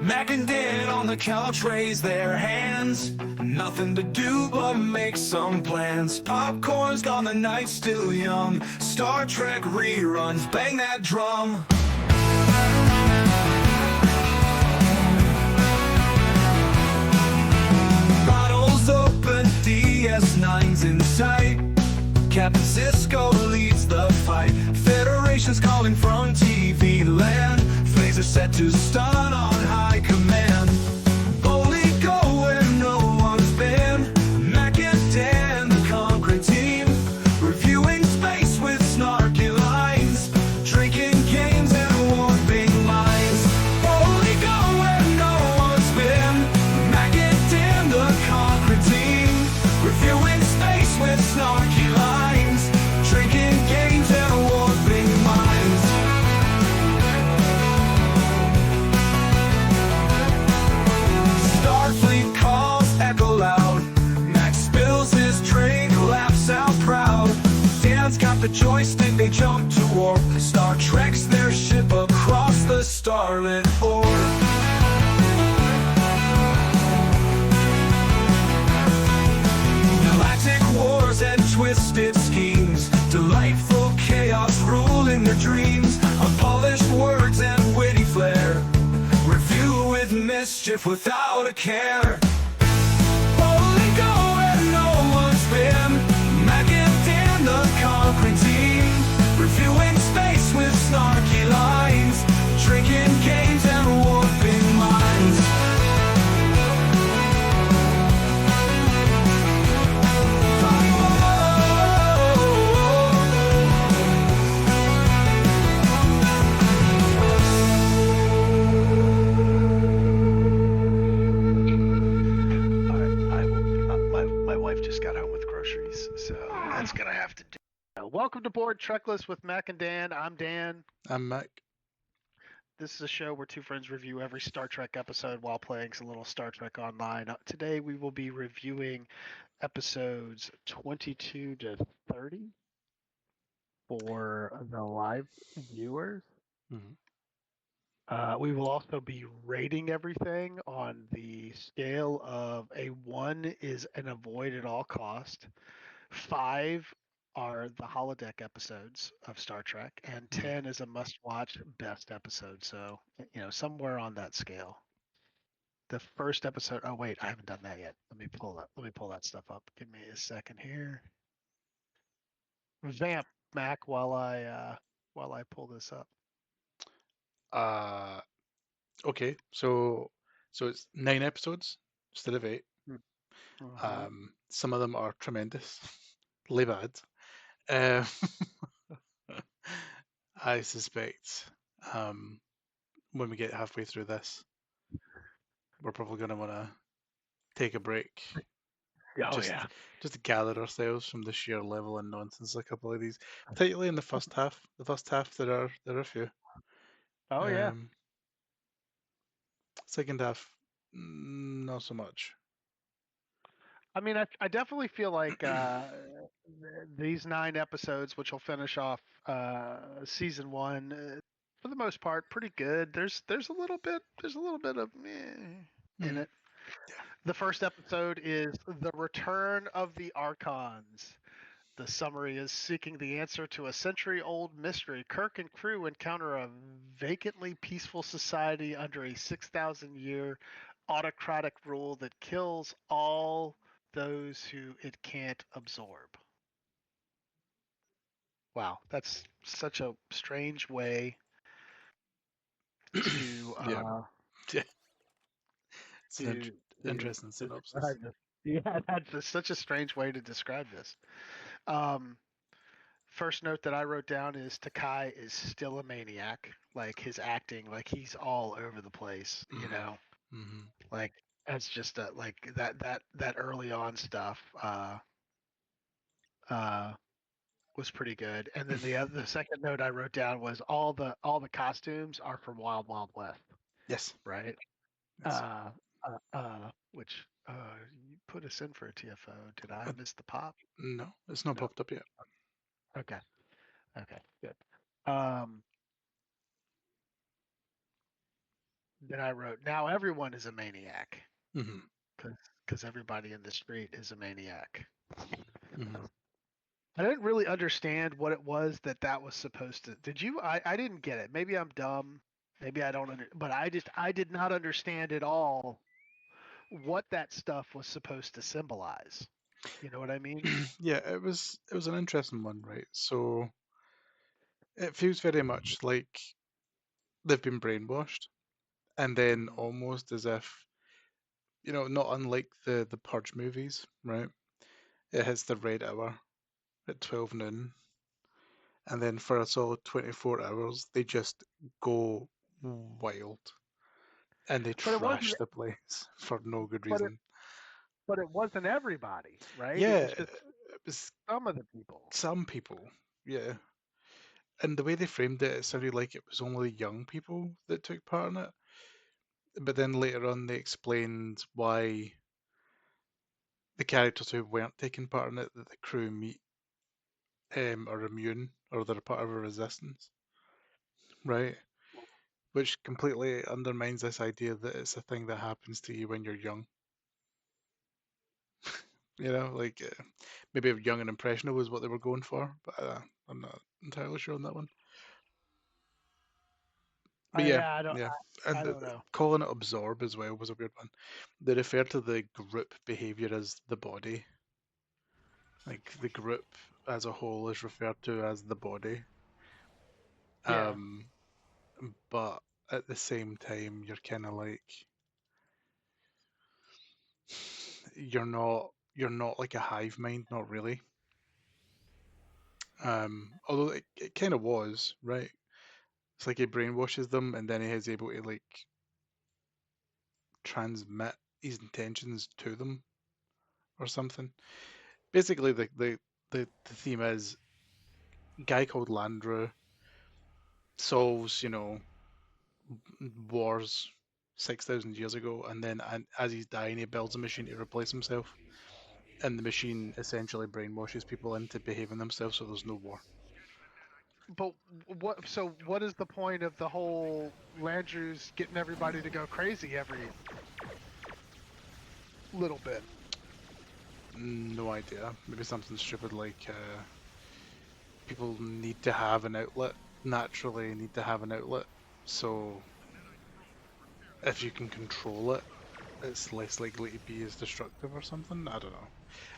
Mac and Dan on the couch raise their hands. Nothing to do but make some plans. Popcorn's gone, the night's still young. Star Trek reruns, bang that drum. Bottles open, DS9's in sight. Captain Sisko leads the fight. Federation's calling from TV land. Phaser set to stun on high command. Boldly go where no one's been. Mac and Dan, the conquering team. Reviewing space with snarky lines. Drinking games and warping minds. Boldly go where no one's been. Mac and Dan, the conquering team. Reviewing space with snarky lines. Drinking games and warping minds. Starfleet calls echo loud. Max spills his drink, laughs out proud. Dan's got the joystick, they jump to warp. Star Trek's their ship across the starlit orb. Galactic wars and twisted schemes. Delightful chaos ruling their dreams. Unpolished words and witty flair. Review with mischief without a care. Boldly go where no one's been. Mac and Dan, the conquering team. Reviewing space with snarky lines. Drinking games and warping minds. My wife just got home with groceries, so that's gonna have to do. Welcome to Board Trekless with Mac and Dan. I'm Dan. I'm Mac. This is a show where two friends review every Star Trek episode while playing some little Star Trek Online. Today we will be reviewing episodes 22 to 30 for the live viewers. Mhm. We will also be rating everything on the scale of a 1 is an avoid at all cost, 5 are the holodeck episodes of Star Trek, and 10 is a must-watch best episode. So, somewhere on that scale. The first episode. Oh wait, I haven't done that yet. Let me pull that stuff up. Give me a second here. Vamp Mac while I pull this up. Okay, so it's 9 episodes instead of 8. Mhm. Some of them are tremendous, really bad. Uh, I suspect when we get halfway through this, we're probably going to want to take a break. Oh just, yeah. just to gather ourselves from the sheer level and nonsense of a couple of these, particularly in the first half. The first half there are a few. Oh yeah. Second half, not so much. I mean, I definitely feel like these 9 episodes, which will finish off season 1, for the most part, pretty good. There's a little bit of in it. Yeah. The first episode is The Return of the Archons. The summary is seeking the answer to a century-old mystery. Kirk and crew encounter a vacantly peaceful society under a 6,000-year autocratic rule that kills all those who it can't absorb. Wow, that's such a strange way to Yeah. It's an to interesting synopsis. describe this. Yeah, that's such a strange way to describe this. First note that I wrote down is Takai is still a maniac. Like his acting, like he's all over the place. Mm-hmm. Like that's just like that early on stuff was pretty good. And then the second note I wrote down was all the costumes are from Wild Wild West, Yes. right? Yes. Which you put us in for a TFO. Did I miss the pop? No, it's not No. popped up yet. Okay. Okay. Good. Um, Then I wrote, now everyone is a maniac Hmm. because everybody in the street is a maniac. Hmm. I didn't really understand what it was that was supposed to. Did you? I didn't get it. Maybe I'm dumb. Maybe I don't but I did not understand at all what that stuff was supposed to symbolize. You know what I mean? Yeah, it was an interesting one, right? So it feels very much like they've been brainwashed, and then Mm. almost as if, not unlike the Purge movies, right? It hits the red hour at 12 noon, and then for a solid 24 hours, they just go wild and they But it wasn't. trash the place for no good But it reason. but it wasn't everybody, right? It Yeah, was just it was some of the people. some people, yeah. And the way they framed it, it sounded like it was only young people that took part in it. But then later on, they explained why the characters who weren't taking part in it, that the crew meet, are immune or they're part of a resistance, right? Which completely undermines this idea that it's a thing that happens to you when you're young. Like maybe young and impressionable was what they were going for, but I'm not entirely sure on that one. But yeah, Yeah, yeah, I and don't know. calling it absorb as well was a weird one. They refer to the group behavior as the body, like the group as a whole is referred to as the body. Yeah, Um, but at the same time, you're kind of like you're not like a hive mind, not really. Although it kind of was, right? It's like he brainwashes them, and then he is able to like transmit his intentions to them or something. Basically, the theme is a guy called Landru solves, wars 6,000 years ago, and then as he's dying, he builds a machine to replace himself, and the machine essentially brainwashes people into behaving themselves, so there's no war. but what? So what is the point of the whole Landrews getting everybody to go crazy every little bit? No idea. Maybe something stupid like people need to have an outlet, naturally need to have an outlet. So if you can control it, it's less likely to be as destructive or something. I don't know.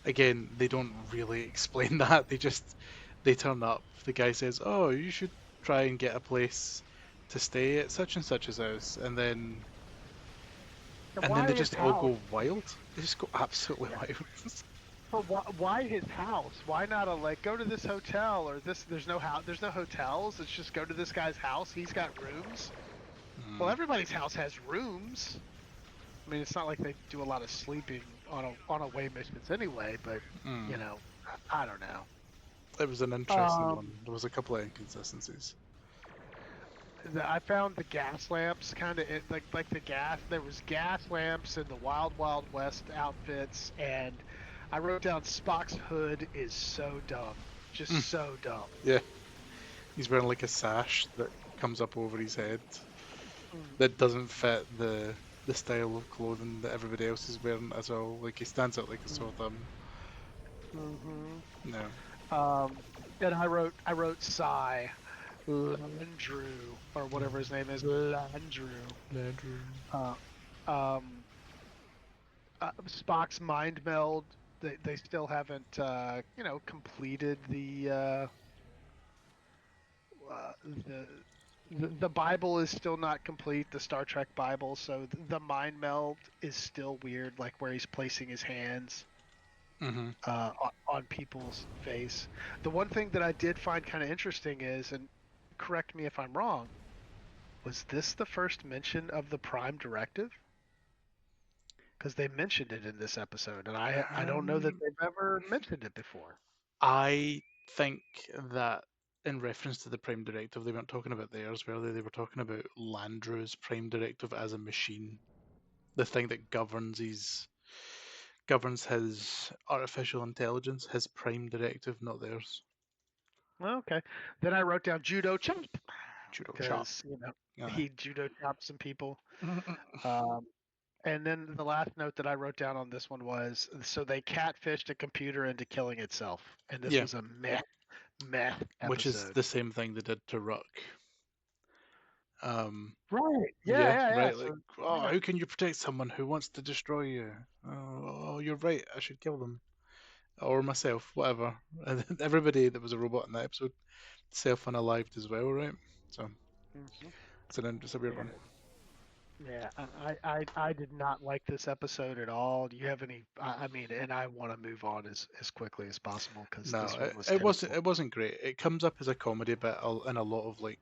Again, they don't really explain that. They turn up. The guy says, "Oh, you should try and get a place to stay at such and such's house," and then And and then why they his just all house? go wild. They just go absolutely Yeah. wild. But why his house? Why not a like go to this hotel or this? There's no house. There's no hotels. It's just go to this guy's house. He's got rooms. Well, Mm, everybody's house has rooms. I mean, it's not like they do a lot of sleeping on a way missions anyway. But mm. I don't know. It was an interesting Um, one. There was a couple of inconsistencies. I found the gas lamps kind of like the gas. There was gas lamps in the Wild Wild West outfits, and I wrote down Spock's hood is so dumb, just Mm, so dumb. yeah, he's wearing like a sash that comes up over his head Mm, that doesn't fit the style of clothing that everybody else is wearing at all. Like he stands out like a sore mm, thumb. mm-hmm. No. And I wrote Psy Landrew or whatever his name is Landrew. Landry. Uh, um, Spock's mind meld. They still haven't completed the the Bible is still not complete, the Star Trek Bible, so the mind meld is still weird, like where he's placing his hands Mm-hmm. on people's face. The one thing that I did find kind of interesting is, and correct me if I'm wrong, was this the first mention of the Prime Directive? Because they mentioned it in this episode, and I don't know that Um, they've ever mentioned it before. I think that in reference to the Prime Directive, they weren't talking about theirs, were they? They were talking about Landru's Prime Directive as a machine, the thing that governs his artificial intelligence, his Prime Directive, not theirs. Okay, then I wrote down Judo Chump. Judo chop. because Aye. he judo chopped some people. Um, and then the last note that I wrote down on this one was so they catfished a computer into killing itself, and this Yeah, was a meh which is episode. the same thing they did to Ruck. Right. Yeah. Yeah, Yeah. Yeah. right. Like, So oh, yeah. how can you protect someone who wants to destroy you? Oh, you're right. I should kill them or myself, whatever. And then everybody that was a robot in that episode self-unalived as well, right? So Mhm. it's a weird Yeah. one. Yeah, I did not like this episode at all. Do you have any? I mean, and I want to move on as quickly as possible because No, this one was it wasn't. terrible. It wasn't great. It comes up as a comedy bit in a lot of like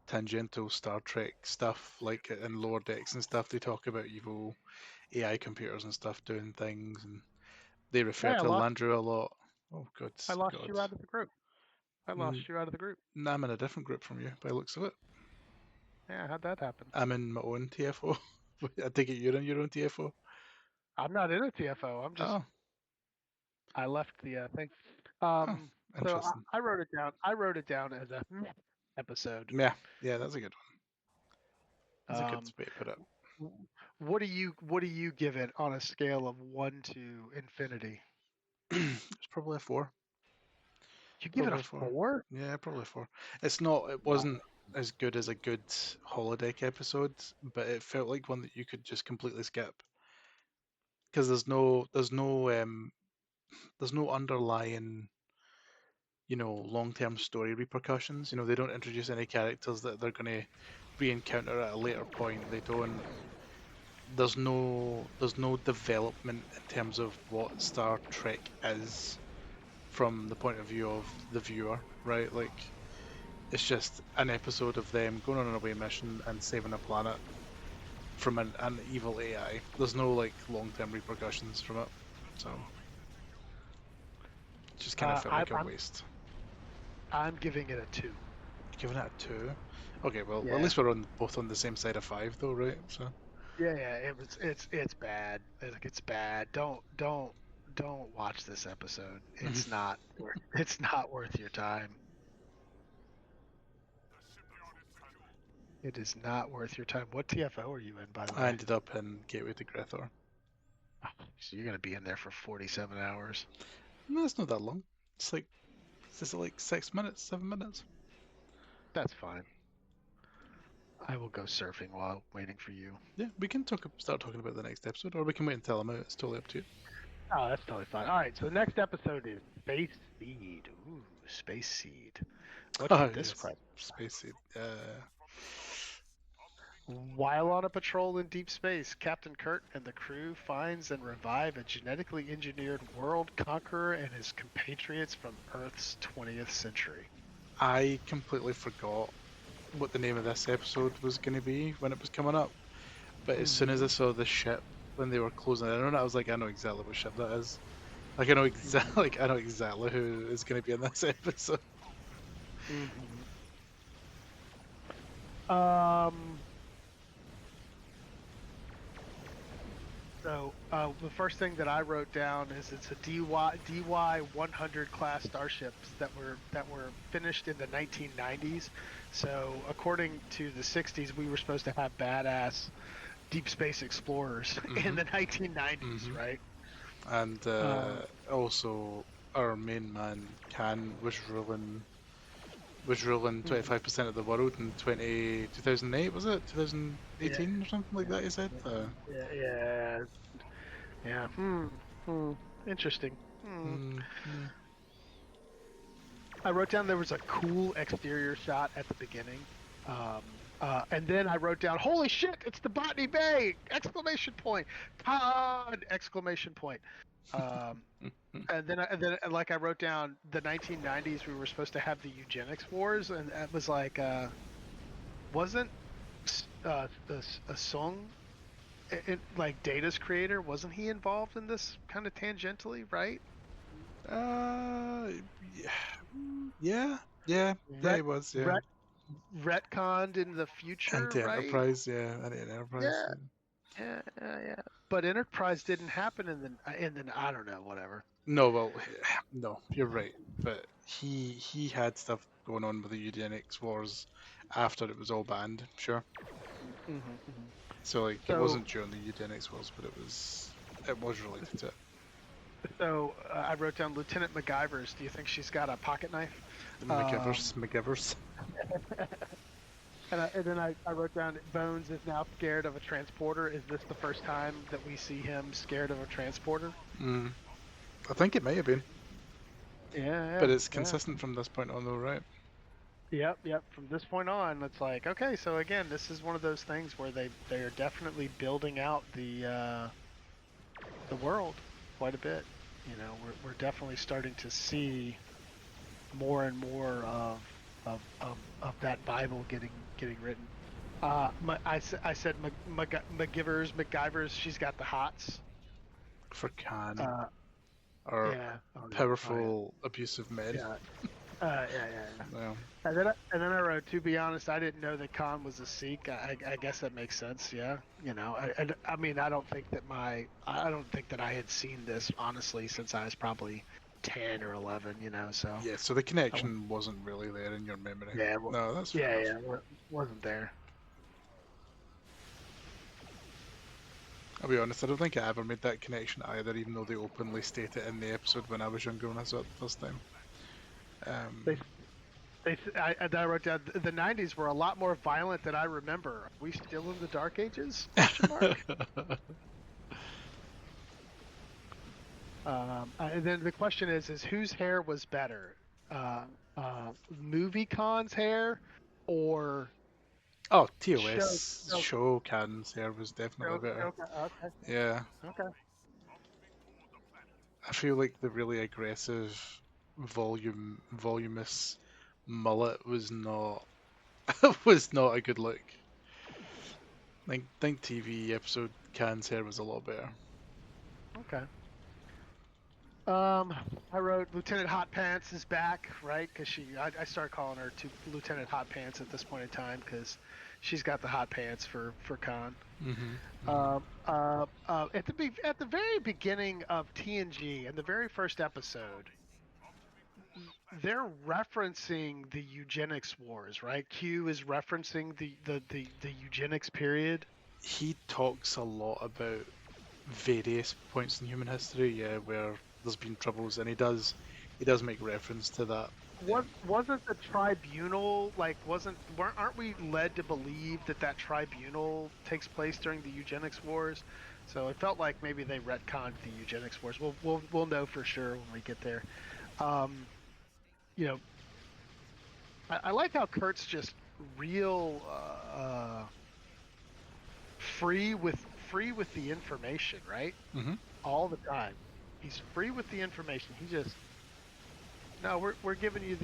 tangential Star Trek stuff, like in Lower Decks and stuff. They talk about evil AI computers and stuff doing things, and they Hey, refer to Landru a lot. Oh, good I lost God. you out of the group. I Mm, lost you out of the group. nah, I'm in a different group from you by the looks of it. Yeah, how'd that happen? I'm in my own TFO. I take it you're in your own TFO. I'm not in a TFO. Oh, I left the thing. oh, So interesting. I wrote it down. I wrote it down as a meh episode. Yeah, yeah, that's a good one. That's a good Um, way to put it. what do you give it on a scale of 1 to infinity? It's probably a four. You give it a Probably a four. 4? Yeah, probably a four. It's not. It Wow. wasn't as good as a good holodeck episode, but it felt like one that you could just completely skip because there's no underlying long-term story repercussions. They don't introduce any characters that they're going to re-encounter at a later point. They don't. There's no development in terms of what Star Trek is from the point of view of the viewer, right? Like it's just an episode of them going on an away mission and saving a planet from an evil AI. There's no like long-term repercussions from it, so it just kind of felt I, like a I'm waste. I'm giving it a 2. Giving it a two. Okay, well at Yeah. least we're both on the same side of five, though, right? So Yeah. It's bad. It's bad. Don't watch this episode. It's not worth your time. It is not worth your time. What TFO are you in, by the I way? ended up in Gateway to Grethor. Oh, so you're gonna be in there for 47 hours. No, it's not that long. It's like it's like 6 minutes, 7 minutes. That's fine. I will go surfing while waiting for you. Yeah, we can start talking about the next episode, or we can wait until I'm out. It's totally up to you. Oh, that's totally fine. All right, so the next episode is Space Seed. Ooh, Space Seed. What Oh could this yes, prize? Space Seed. While on a patrol in deep space, Captain Kirk and the crew finds and revive a genetically engineered world conqueror and his compatriots from Earth's 20th century. I completely forgot what the name of this episode was going to be when it was coming up. But as soon as I saw the ship when they were closing in on it, I was like, I know exactly what ship that is. Like I know exactly, like I know exactly who is going to be in this episode. Um. So the first thing that I wrote down is it's a DY 100 class starships that were finished in the 1990s. So according to the 60s, we were supposed to have badass deep space explorers in the 1990s, Mhm. right? And also, our main man Khan was ruling 25% of the world in 2008, was it? Yeah, 2018 or something like that. He said. yeah, yeah. Interesting. Yeah. I wrote down there was a cool exterior shot at the beginning. And then I wrote down, "Holy shit! It's the Botany Bay!" Exclamation point! Todd! Exclamation point! Um, like I wrote down the 1990s. We were supposed to have the eugenics wars, and that was like, wasn't a song, like Data's creator? Wasn't he involved in this kind of tangentially, right? Uh, yeah, yeah, yeah. Ret, He was, yeah. ret, retconned in the future, right? Anti-Enterprise, yeah, Anti-Enterprise. Yeah, yeah. But Enterprise didn't happen in the I don't know, whatever. No, well, no, you're right. But he had stuff going on with the eugenics wars after it was all banned. Sure. Hmm. Hmm. So like it So wasn't during the eugenics wars, but it was related to it. I wrote down Lieutenant MacGyver's. Do you think she's got a pocket knife? McGivers. And then I wrote down Bones is now scared of a transporter. Is this the first time that we see him scared of a transporter? Mm. I think it may have been, Yeah, but yeah, it's yeah. consistent from this point on, though, right? Yep, yep. From this point on, it's like, okay, so again, this is one of those things where they are definitely building out the world quite a bit. You know, we're definitely starting to see more and more of that Bible getting written. I said MacGyver's. She's got the hots. For Khan Uh, or yeah. Oh yeah. Oh yeah. powerful, abusive men. Yeah. Yeah. Yeah. Yeah. Well, And then I wrote. To be honest, I didn't know that Khan was a Sikh. I guess that makes sense. Yeah. You know. I mean, I don't think that I had seen this honestly since I was probably 10 or 11. You know. So. yeah. So the I went- connection wasn't really there in your memory. Yeah. No, that's fair Yeah. enough. Yeah. Wasn't there. I'll be honest, I don't think I ever made that connection either, even though they openly state it in the episode when I was younger when I saw it the first time. They I wrote down the '90s were a lot more violent than I remember. Are we still in the Dark Ages? Question mark. And then the question is whose hair was better, Movie Con's hair or Oh, show? TOS show Can's hair was definitely better. Okay, Yeah, okay. I feel like the really aggressive, voluminous mullet was not was not a good look. Think TV episode Can's hair was a lot better. Okay. I wrote Lieutenant Hot Pants is back, right? Because I started calling her to Lieutenant Hot Pants at this point in time because she's got the hot pants for Khan. At the very beginning of TNG, in the very first episode, they're referencing the eugenics wars, right? Q is referencing the eugenics period. He talks a lot about various points in human history, yeah, where there's been troubles, and he does make reference to that. Wasn't the tribunal like aren't we led to believe that tribunal takes place during the eugenics wars? So it felt like maybe they retconned the eugenics wars. We'll know for sure when we get there. Um, you know, I like how Kurt's just real free with the information, right? Hmm. All the time, he's free with the information. He just no, we're giving you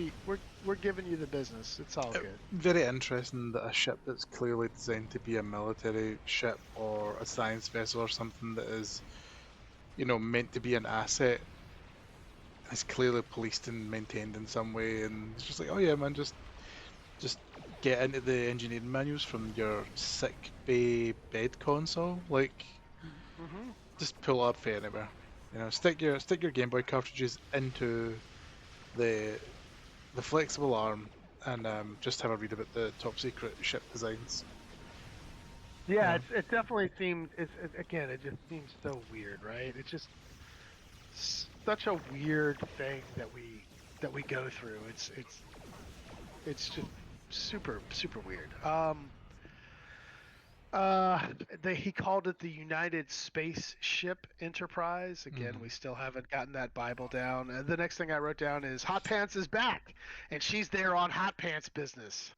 we're giving you the business. It's all good. Very interesting that a ship that's clearly designed to be a military ship or a science vessel or something that is, meant to be an asset is clearly policed and maintained in some way, and it's just like, oh yeah, man, just get into the engineering manuals from your sick bay bed console, like Mm-hmm. just pull up for anywhere, stick your Game Boy cartridges into the flexible arm and just have a read about the top secret ship designs. Yeah, Yeah. it definitely seems. Again, it just seems so weird, right? It's just such a weird thing that we go through. It's just super weird. He called it the United Spaceship Enterprise. Again, we still haven't gotten that Bible down. And the next thing I wrote down is Hot Pants is back, and she's there on Hot Pants business.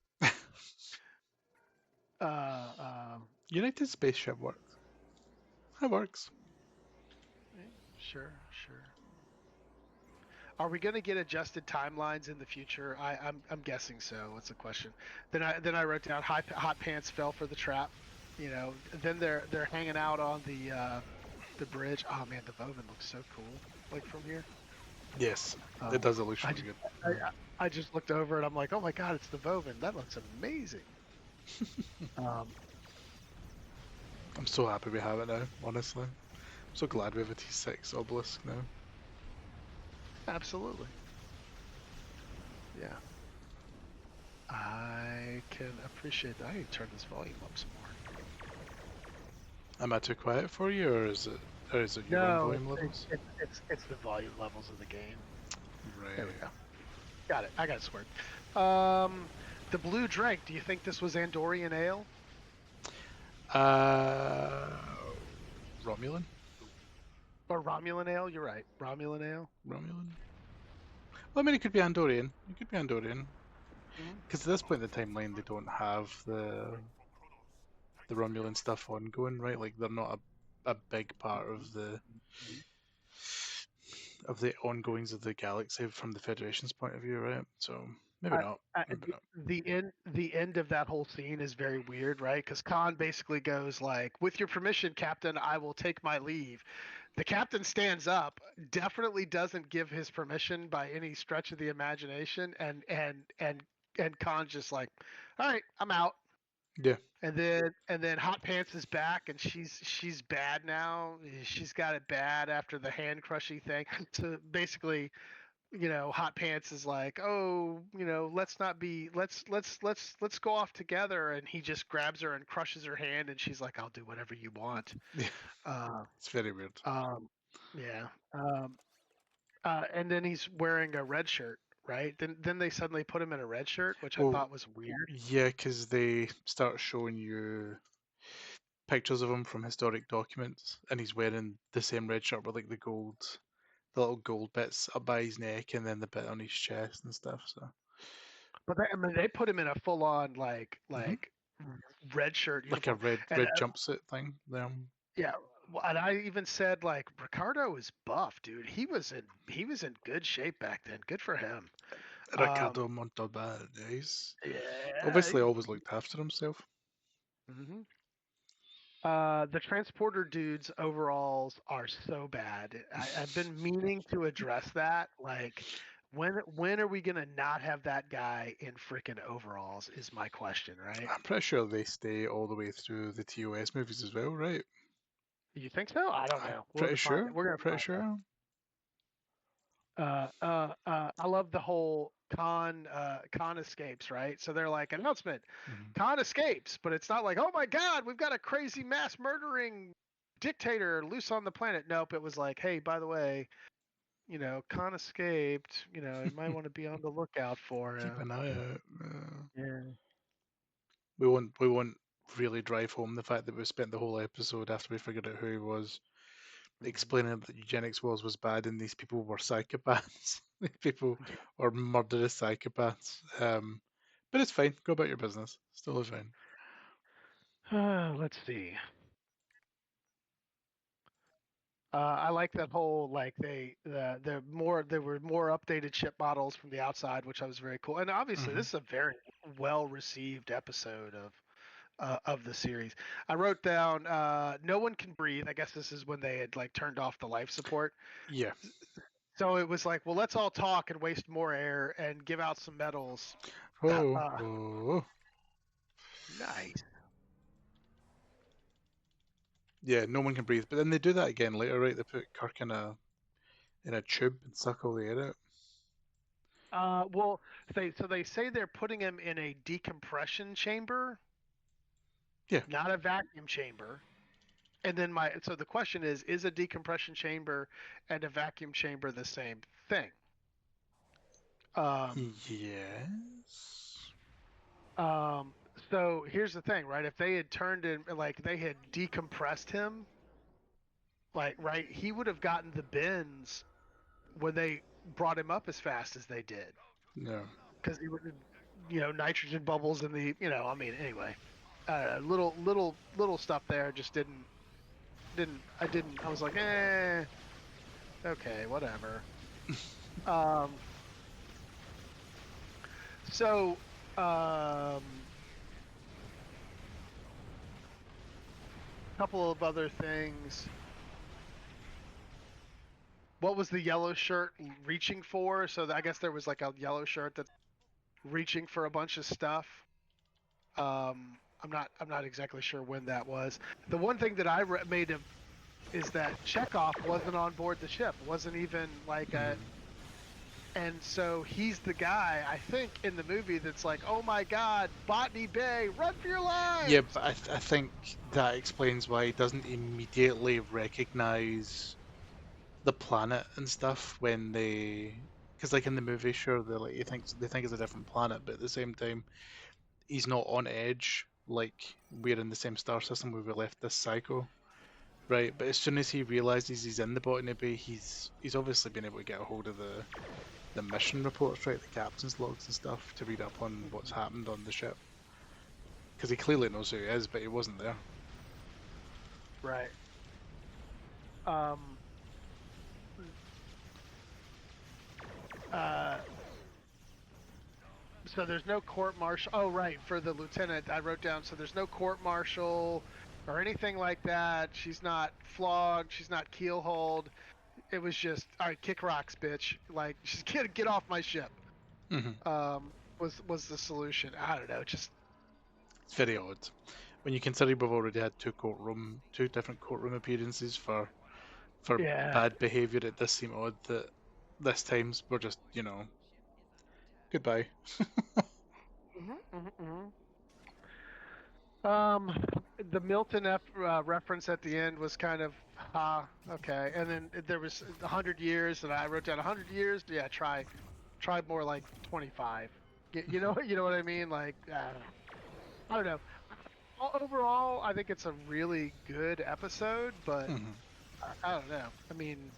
United Spaceship works. It works. Sure. Are we going to get adjusted timelines in the future? I'm guessing so. What's the question? Then I wrote down Hot Pants fell for the trap. You know. Then they're hanging out on the bridge. Oh man, the Vovin looks so cool. Like from here. Yes, it does. It looks I really just, good. I just looked over and I'm like, oh my god, it's the Vovin. That looks amazing. I'm so happy we have it now, honestly. I'm so glad we have a T6 obelisk now. Absolutely. Yeah. I can appreciate that. I need to turn this volume up some more. Am I too quiet for you, or is it your own No, volume levels? it's the volume levels of the game. There we Right. go. Got it. I got it squared. Um, the blue drink. Do you think this was Andorian ale Uh, Romulan? or Romulan ale? You're right. Romulan ale. Romulan? Well, I mean, it could be Andorian. It could be Andorian. Mhm. Because at this point in the timeline, they don't have the Romulan stuff ongoing, right? Like they're not a big part of the ongoings of the galaxy from the Federation's point of view, right? So maybe I, not. Maybe not. the end of that whole scene is very weird, right? Because Khan basically goes like, "With your permission, Captain, I will take my leave." The captain stands up, definitely doesn't give his permission by any stretch of the imagination, and Khan's just like, "All right, I'm out." Yeah. And then Hot Pants is back, and she's bad now. She's got it bad after the hand crushy thing. So basically, Hot Pants is like, "Oh, let's not be, let's go off together." And he just grabs her and crushes her hand, and she's like, "I'll do whatever you want." Yeah. Uh, It's very weird. um, yeah. And then he's wearing a red shirt, right? Then they suddenly put him in a red shirt, which I Well, thought was weird. yeah, because they start showing you pictures of him from historic documents, and he's wearing the same red shirt with like the little gold bits up by his neck, and then the bit on his chest and stuff. So, But I mean, they put him in a full on hmm like red shirt like a uniform, red and jumpsuit thing. There, yeah. And I even said like Ricardo is buff, dude. He was in good shape back then. Good for him. Ricardo Um, Montalban. He's yeah. obviously always looked after himself. Hmm. The transporter dudes overalls are so bad. I've been meaning to address that. Like, when are we gonna not have that guy in freaking overalls? Is my question, right? I'm pretty sure they stay all the way through the TOS movies as well, right? You think so? I don't I'm know. We'll pretty define sure. it. We're gonna Pretty find out. sure. I love the whole con escapes, right? So they're like announcement, Mhm. con escapes, but it's not like, oh my god, we've got a crazy mass murdering dictator loose on the planet. Nope, it was like, hey, by the way, con escaped. You might want to be on the lookout for Keep him. an eye out. Yeah. We won't really drive home the fact that we spent the whole episode after we figured out who he was Mhm. explaining that eugenics was bad and these people were psychopaths. People or murderous psychopaths. But it's fine. Go about your business. Still fine. Let's see. I like that whole like there were more updated ship models from the outside, which I was very cool. And obviously, Hmm. this is a very well received episode of the series. I wrote down no one can breathe. I guess this is when they had like turned off the life support. Yeah. So it was like, well, let's all talk and waste more air and give out some medals. Oh, Uh, oh. nice. Yeah, no one can breathe. But then they do that again later, right? They put Kirk in a tube and suck all the air out. Well, they say they're putting him in a decompression chamber, Yeah. not a vacuum chamber. And then so the question is a decompression chamber and a vacuum chamber the same thing? Um, Yes. um, so here's the thing, right? If they had turned in, like they had decompressed him, like, right, he would have gotten the bends when they brought him up as fast as they did. No. Because he would, nitrogen bubbles in I mean, anyway, little stuff there just I was like, okay, whatever. Um, so, couple of other things. What was the yellow shirt reaching for? So I guess there was like a yellow shirt that's reaching for a bunch of stuff. I'm not exactly sure when that was. The one thing that I made of is that Chekhov wasn't on board the ship. Wasn't even like a Mm. And so he's the guy, I think, in the movie that's like, oh my God, Botany Bay, run for your Yeah, lives! but I think that explains why he doesn't immediately recognize the planet and stuff when they, because like in the movie, sure, he thinks they think it's a different planet, but at the same time, he's not on edge like we're in the same star system where we left this cycle, right? But as soon as he realizes he's in the Botany Bay, he's obviously been able to get a hold of the mission reports, right, the captain's logs and stuff, to read up on what's happened on the ship. Because he clearly knows who he is, but he wasn't there. Right. Um. Uh. So there's no court martial. Oh, right. For the lieutenant, I wrote down. So there's no court martial or anything like that. She's not flogged. She's not keelhauled. It was just, all right, kick rocks, bitch. Like, just get off my ship. Hmm. Was the solution? I don't know. Just It's very odd when you consider we've already had two different courtroom appearances for yeah. bad behaviour. It does seem odd that this time's we're just goodbye. Hmm. The Milton reference at the end was kind of okay, and then there was 100 years, and I wrote down 100 years. Yeah, try more like 25. You know, you know what I mean? Like, I don't know. Overall, I think it's a really good episode, but Hmm. I don't know. I mean,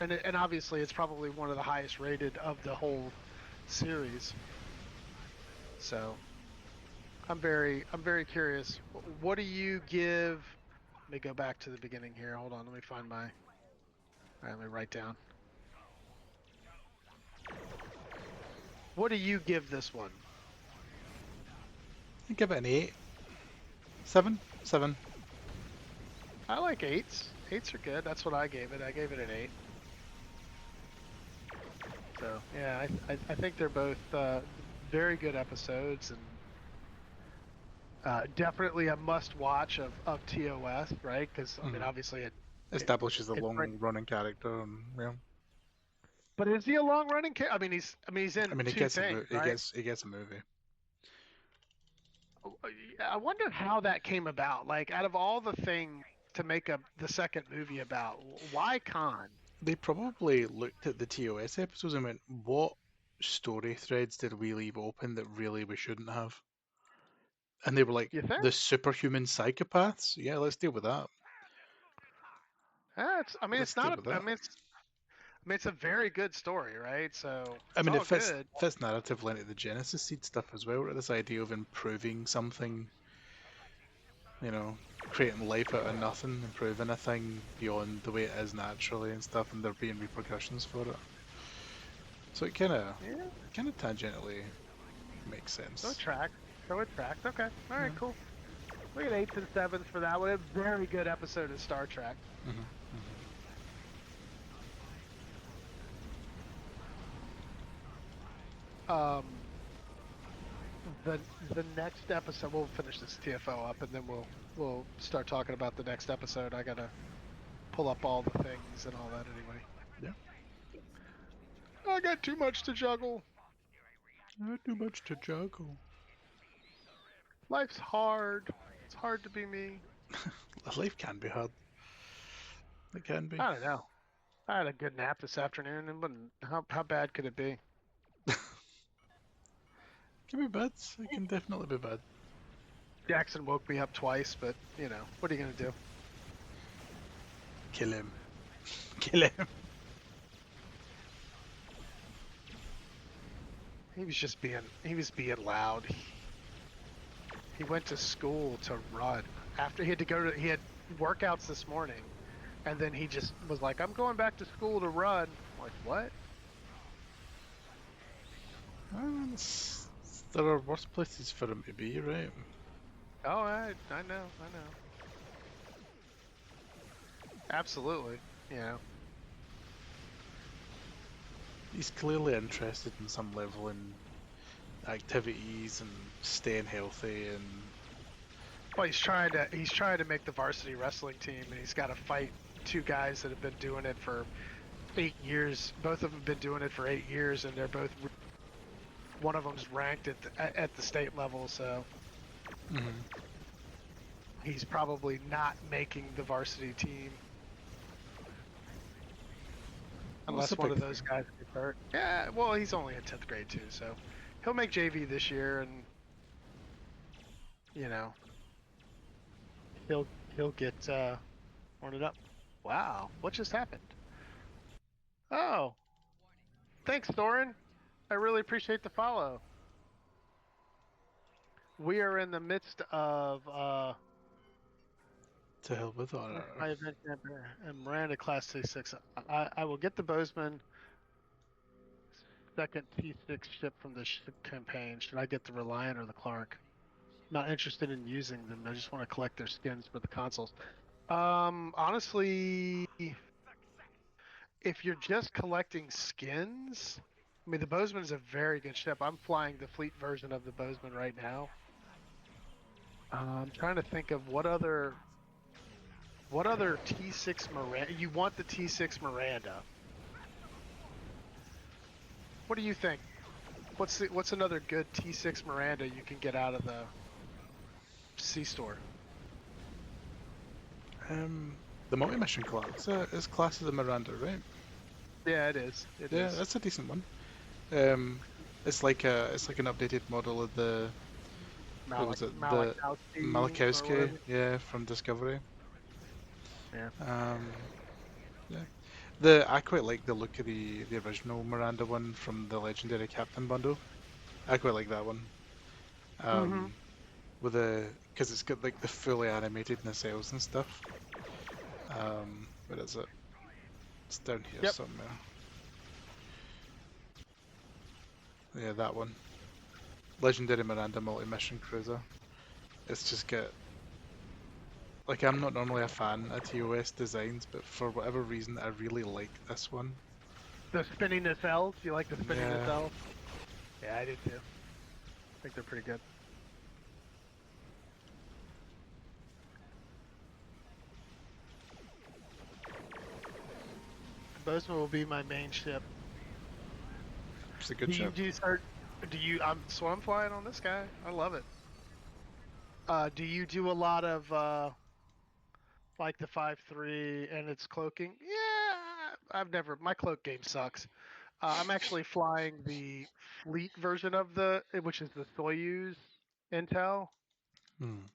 and obviously, it's probably one of the highest rated of the whole series. So I'm very curious. What do you give? Let me go back to the beginning here. Hold on. Let me find my. All right, let me write down. What do you give this one? I give it an 8, 7, 7. I like eights. Eights are good. That's what I gave it. I gave it an 8. So yeah, I think they're both very good episodes, and definitely a must watch of TOS, right? Because I mean, Hmm. obviously it Establishes a it long running character, and yeah, but is he a long running character? I mean he's I in mean two things, right? he gets a movie. I wonder how that came about. Like, out of all the things to make the second movie about, why Khan? They probably looked at the TOS episodes and went, "What story threads did we leave open that really we shouldn't have?" And they were like, You think? "The superhuman psychopaths? Yeah, let's deal with that. It's. I mean, Let's it's deal not with a. I that." mean, it's a very good story, right? So I it's mean, it all good. fits narratively into the Genesis Seed stuff as well. Right? This idea of improving something, creating life out of nothing, improving a thing beyond the way it is naturally and stuff, and there being repercussions for it. So it Yeah. kind of tangentially makes So it sense. tracks. So it tracks. Okay. All Yeah. right. Cool. We get eights and sevens for that one. A very good episode of Star Trek. Hmm. Um, the next episode, we'll finish this TFO up, and then we'll start talking about the next episode. I gotta pull up all the things and all that anyway. Yeah. I got too much to juggle. Not too much to juggle. Life's hard. It's hard to be me. Life can be hard. It can be. I don't know. I had a good nap this afternoon, and how bad could it be? Can be bad. It can definitely be bad. Jackson woke me up twice, but what are you gonna do? Kill him. Kill him. He was being loud. He went to school to run after he had workouts this morning, and then he just was like, "I'm going back to school to run." I'm like, what? There are worse places for him to be, right? Oh, I know. Absolutely. He's clearly interested in some level in activities and staying healthy and Well, he's trying to make the varsity wrestling team, and he's got to fight two guys that have been doing it for 8 years. Both of them have been doing it for 8 years, and they're both one of them's ranked at the state level, so Hmm. he's probably not making the varsity team Well, it's a unless one big of those thing. guys gets hurt. Yeah, well, he's only in 10th grade too, so he'll make JV this year, and you know he'll get warmed up. Wow, what just happened? Oh, thanks, Thorin. I really appreciate the follow. We are in the midst of To hell with where's honor. my event camper and Miranda Class T6. I will get the Bozeman second T6 ship from the campaign. Should I get the Reliant or the Clark? Not interested in using them. I just want to collect their skins for the consoles. Honestly, if you're just collecting skins, I mean, the Bozeman is a very good ship. I'm flying the fleet version of the Bozeman right now. I'm trying to think of what other T6 Miranda. You want the T6 Miranda? What do you think? What's another good T6 Miranda you can get out of the C store? The multi-mission class is class of the Miranda, right? Yeah, it is. It Yeah, is. that's a decent one. Um, it's like an updated model of the what was it? The Malakowski or Malakowski, whatever. yeah, from Discovery. Yeah. Um, yeah. The I quite like the look of the original Miranda one from the Legendary Captain bundle. I quite like that one. Mm-hmm. With the because it's got like the fully animated nacelles and stuff. Where is it? It's down here Yep. somewhere. Yeah, that one. Legendary Miranda multi-mission cruiser. It's just got like I'm not normally a fan of TOS designs, but for whatever reason I really like this one. The spinning nacelles. You like the spinning Yeah. nacelles? Yeah, I do too. I think they're pretty good. Bozeman will be my main ship. It's a Do good you ship. do start? Do you? I'm flying on this guy. I love it. Do you do a lot of like the 5.3 and its cloaking? Yeah, I've never. My cloak game sucks. I'm actually flying the fleet version of which is the Soyuz Intel. Hmm.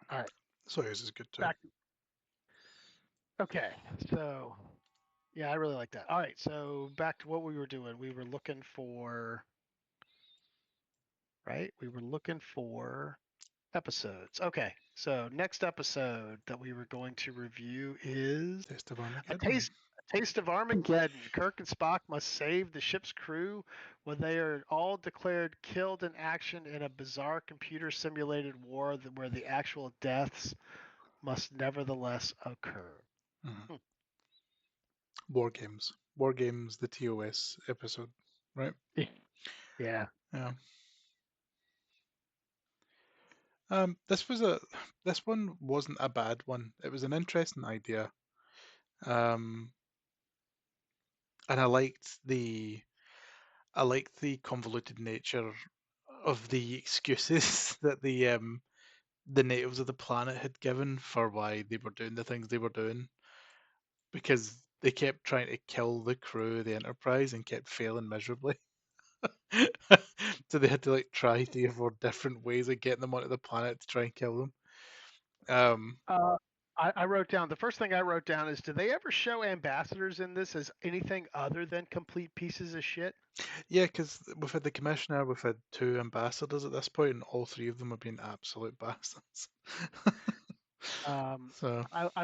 All right, Soyuz is good too. back. Okay, so yeah, I really like that. All right, so back to what we were doing. We were looking for, right? We were looking for episodes. Okay, so next episode that we were going to review is Taste of a Armageddon. taste. A taste of Armageddon. Kirk and Spock must save the ship's crew when they are all declared killed in action in a bizarre computer simulated war where the actual deaths must nevertheless occur. Mhm. Hmm. War Games. War Games, the TOS episode, right? Yeah. Yeah. This was this one wasn't a bad one. It was an interesting idea. Um, and I liked the convoluted nature of the excuses that the natives of the planet had given for why they were doing the things they were doing because they kept trying to kill the crew of the Enterprise and kept failing miserably. So they had to like try 3 or 4 different ways of getting them onto the planet to try and kill them. Um, Uh, I wrote down the first thing I wrote down is, do they ever show ambassadors in this as anything other than complete pieces of shit? yeah, because we've had the commissioner, we've had 2 ambassadors at this point, and all 3 of them have been absolute bastards. Um, So, I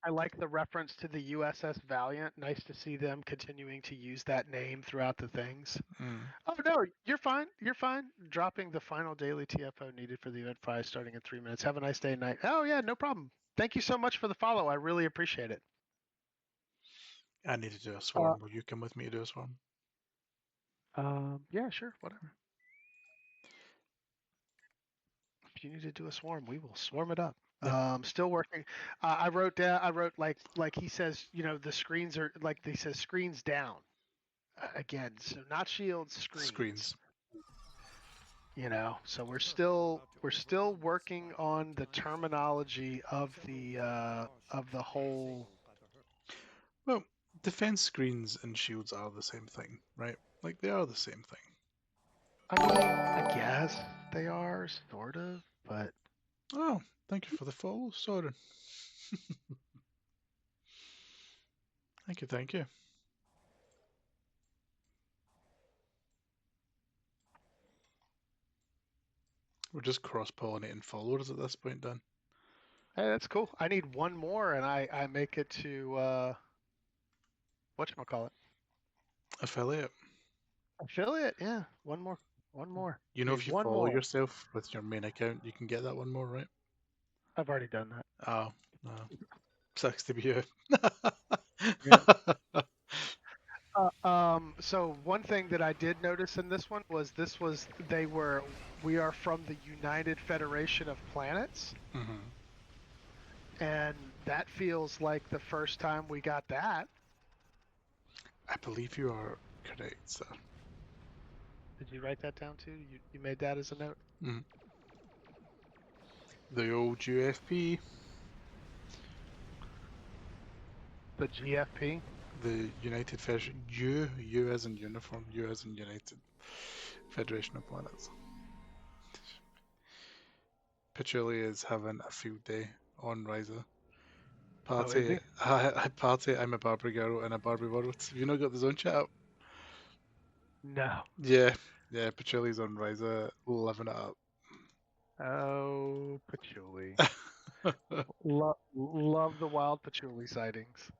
like the reference to the USS Valiant. Nice to see them continuing to use that name throughout the things. mm, Oh no, you're fine. You're fine. Dropping the final daily TFO needed for the event prize starting in 3 minutes. Have a nice day and night. Oh yeah, no problem. Thank you so much for the follow. I really appreciate it. I need to do a Uh, swarm. Will you come with me to do a swarm? yeah, sure, whatever. If you need to do a swarm, we will swarm it up. Still working. I wrote down. I wrote like he says. The screens are like he says screens down. Again, so not shields, screens. Screens. So we're still working on the terminology of the whole. Well, defense screens and shields are the same thing, right? Like they are the same thing. I mean, I guess they are sort of, but Oh, thank you for the follow, Soren. Thank you, thank you. We're just cross-pollinating followers at this point, Dan. hey, that's cool. I need one more, and I make it to whatchamacallit. Affiliate. Affiliate. Yeah, one more. You know, Need if you one follow more. yourself with your main account, you can get that one more, right? I've already done that. Oh, no. Sucks to be you. Yeah. So one thing that I did notice in this one was we are from the United Federation of Planets, Mhm. and that feels like the first time we got that. I believe you are correct, sir. Did you write that down too? You made that as a note? Mhm. The old UFP, The GFP? the United Federation. U as in uniform, U as in United Federation of Planets. Patchouli is having a field day on Riser. Oh, is Party, he? party. I'm a Barbie girl in a Barbie world. Have you not got the zone chat up? No. Yeah, yeah. Patchouli's on Riser, loving it Oh, patchouli. up. Love the wild patchouli sightings.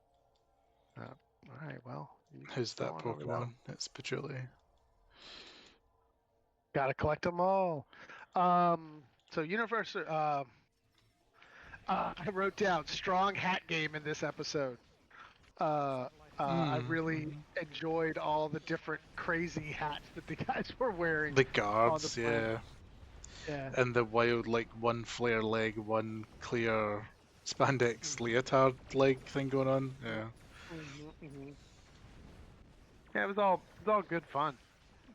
All right, well, you Who's go that on over that one. Pokemon? It's Patchouli. Gotta collect them all. So Universal. I wrote down strong hat game in this episode. I really Mm. enjoyed all the different crazy hats that the guys were wearing The on the guards, planet. yeah, Yeah. and the wild like one flare leg, one clear spandex Mhm, leotard leg thing going on. Yeah, mhm, mhm. Yeah, it was all good fun.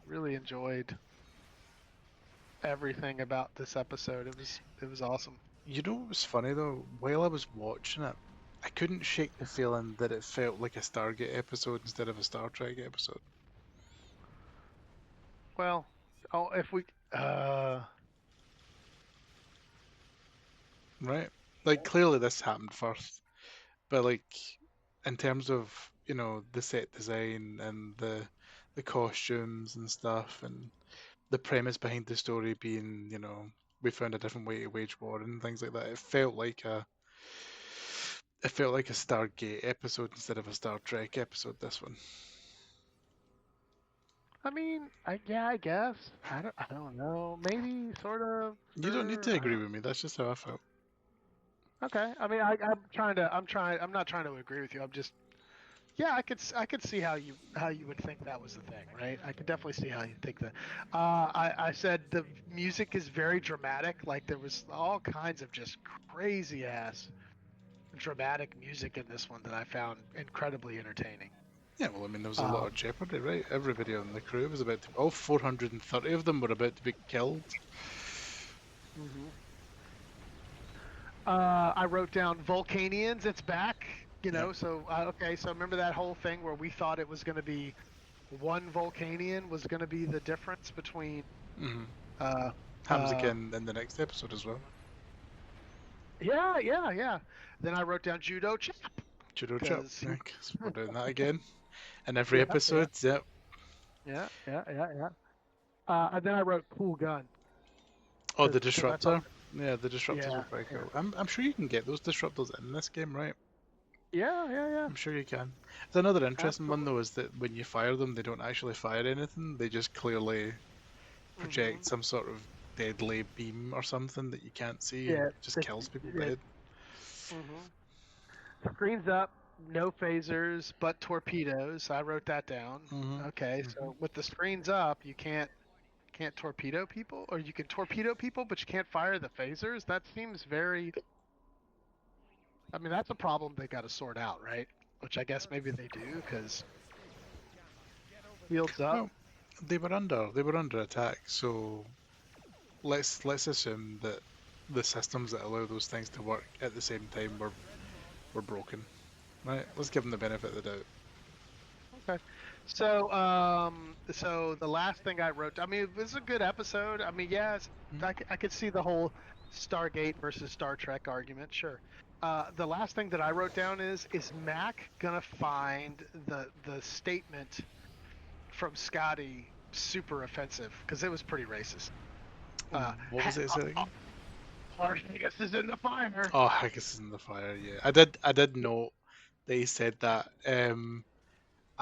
Really enjoyed everything about this episode. It was awesome. you know what was funny though? While I was watching it, I couldn't shake the feeling that it felt like a Stargate episode instead of a Star Trek episode. Well, oh, if we Right? Like clearly this happened first, but like in terms of the set design and the costumes and stuff and the premise behind the story being we found a different way to wage war and things like that, it felt like a Stargate episode instead of a Star Trek episode, this one. I mean, I guess. I don't know. Maybe sort of You don't need sure. to agree with me, that's just how I felt. Okay. I mean, I'm not trying to agree with you. I'm just yeah, I could see how you would think that was the thing, right? I could definitely see how you think that. I said the music is very dramatic. Like there was all kinds of just crazy ass dramatic music in this one that I found incredibly entertaining. Yeah, well, I mean, there was a lot of Um, jeopardy, right? Everybody on the crew was about to, all 430 of them were about to be killed. mhm. I wrote down Volcanians. It's back. Yep. So okay. So remember that whole thing where we thought it was going to be one Volcanian was going to be the difference between Hmm. uh Happens uh again in the next episode as well. yeah. Then I wrote down Judo Chap Judo chop, because yeah, 'cause we're doing that again in every yeah episode. Yep. yeah. And then I wrote Cool Gun Oh, the because I thought disruptor. Yeah, the disruptors yeah were pretty cool. I'm sure you can get those disruptors in this game, right? yeah I'm sure you can. There's another interesting one absolutely. though, is that when you fire them, they don't actually fire anything. They just clearly project Hmm. some sort of deadly beam or something that you can't see and Yeah, just it's kills people it. dead. Hmm. Screens up, no phasers, but torpedoes. I wrote that down. Hmm. Okay, Hmm. so with the screens up, you can't torpedo people, or you can torpedo people, but you can't fire the phasers. That seems very I mean, that's a problem they got to sort out, right? Which I guess maybe they do because fields up. Well, they were under attack, so let's assume that the systems that allow those things to work at the same time were broken. Right? Let's give them the benefit of the doubt. Okay. So the last thing I wrote, I mean, it was a good episode. I mean, yes, I could see the whole Stargate versus Star Trek argument, sure. The last thing that I wrote down is Mac gonna find the statement from Scotty super offensive because it was pretty racist. What was it? Say that again? Harshness is in the fire. Oh, Haggis is in the fire. Yeah, I did note that he said that.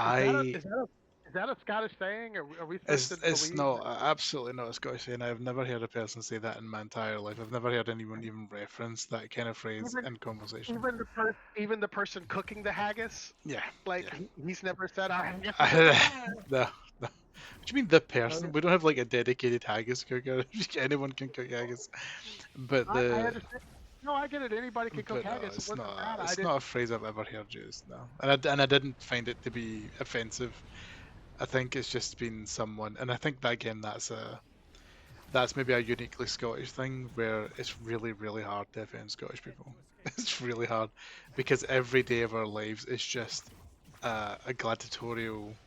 Is that a I is that a is that a Scottish saying? Are we supposed to it's believe not that? absolutely not a Scottish saying. I've never heard a person say that in my entire life. I've never heard anyone even reference that kind of phrase Even in conversation. even the person cooking the haggis, Yeah, like yeah. he's never said our haggis is in the fire. No, no. What do you mean the person? Okay. We don't have like a dedicated haggis cooker. Anyone can cook haggis. But I the understand. No, I get it. Anybody can cook but no, haggis. It it's wasn't not. that. I It's didn't. not a phrase I've ever heard used. No, and I didn't find it to be offensive. I think it's just been someone, and I think that again, that's maybe a uniquely Scottish thing where it's really, really hard to offend Scottish people. It's really hard because every day of our lives is just a gladiatorial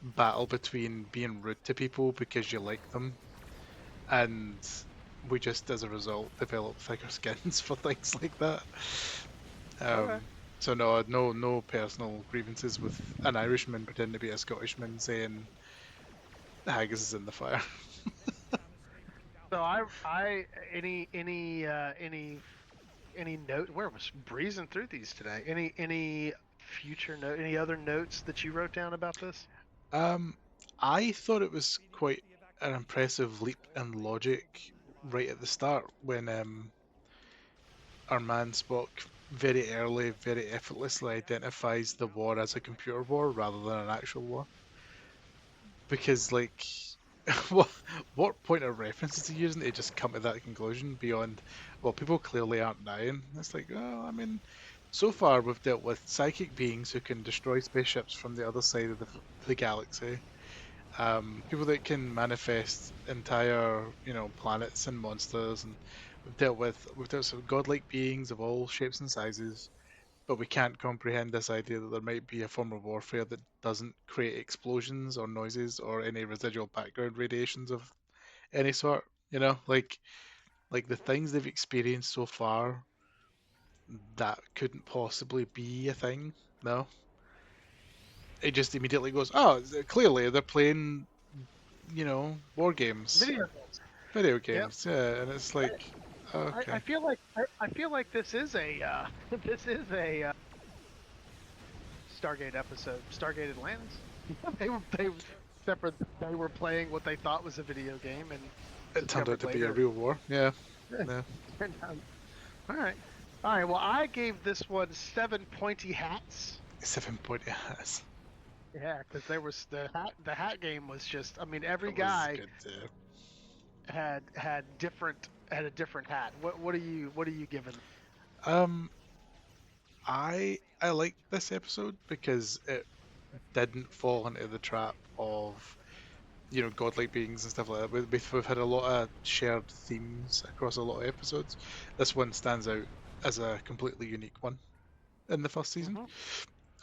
battle between being rude to people because you like them, and we just, as a result, develop thicker skins for things like that. Okay. So no personal grievances with an Irishman pretending to be a Scottishman saying haggis is in the fire. So I any note? Where was breezing through these today? Any future note? Any other notes that you wrote down about this? Um, I thought it was quite an impressive leap in logic right at the start when our man Spock very early, very effortlessly identifies the war as a computer war rather than an actual war. Because like, what point of reference is he using to just come to that conclusion beyond? Well, people clearly aren't dying. It's like, oh, I mean, so far we've dealt with psychic beings who can destroy spaceships from the other side of the galaxy. People that can manifest entire, planets and monsters, and we've dealt with some godlike beings of all shapes and sizes, but we can't comprehend this idea that there might be a form of warfare that doesn't create explosions or noises or any residual background radiations of any sort. Like the things they've experienced so far, that couldn't possibly be a thing. No, it just immediately goes, oh, clearly they're playing, war games, Video games. video Yep. games. Yeah, and it's like, I okay. feel like I feel like this is a this is a Stargate episode. Stargate Atlantis. they separate. They were playing what they thought was a video game and It turned out discovered to be a later. real war. Yeah, yeah. All right. All right. Well, I gave this one 7 pointy hats. 7 point yes. Yeah, because there was the hat game was just. I mean, every That was guy good. had a different hat. What are you giving? Um, I like this episode because it didn't fall into the trap of godlike beings and stuff like that. We've had a lot of shared themes across a lot of episodes. This one stands out as a completely unique one in the first season. Hmm.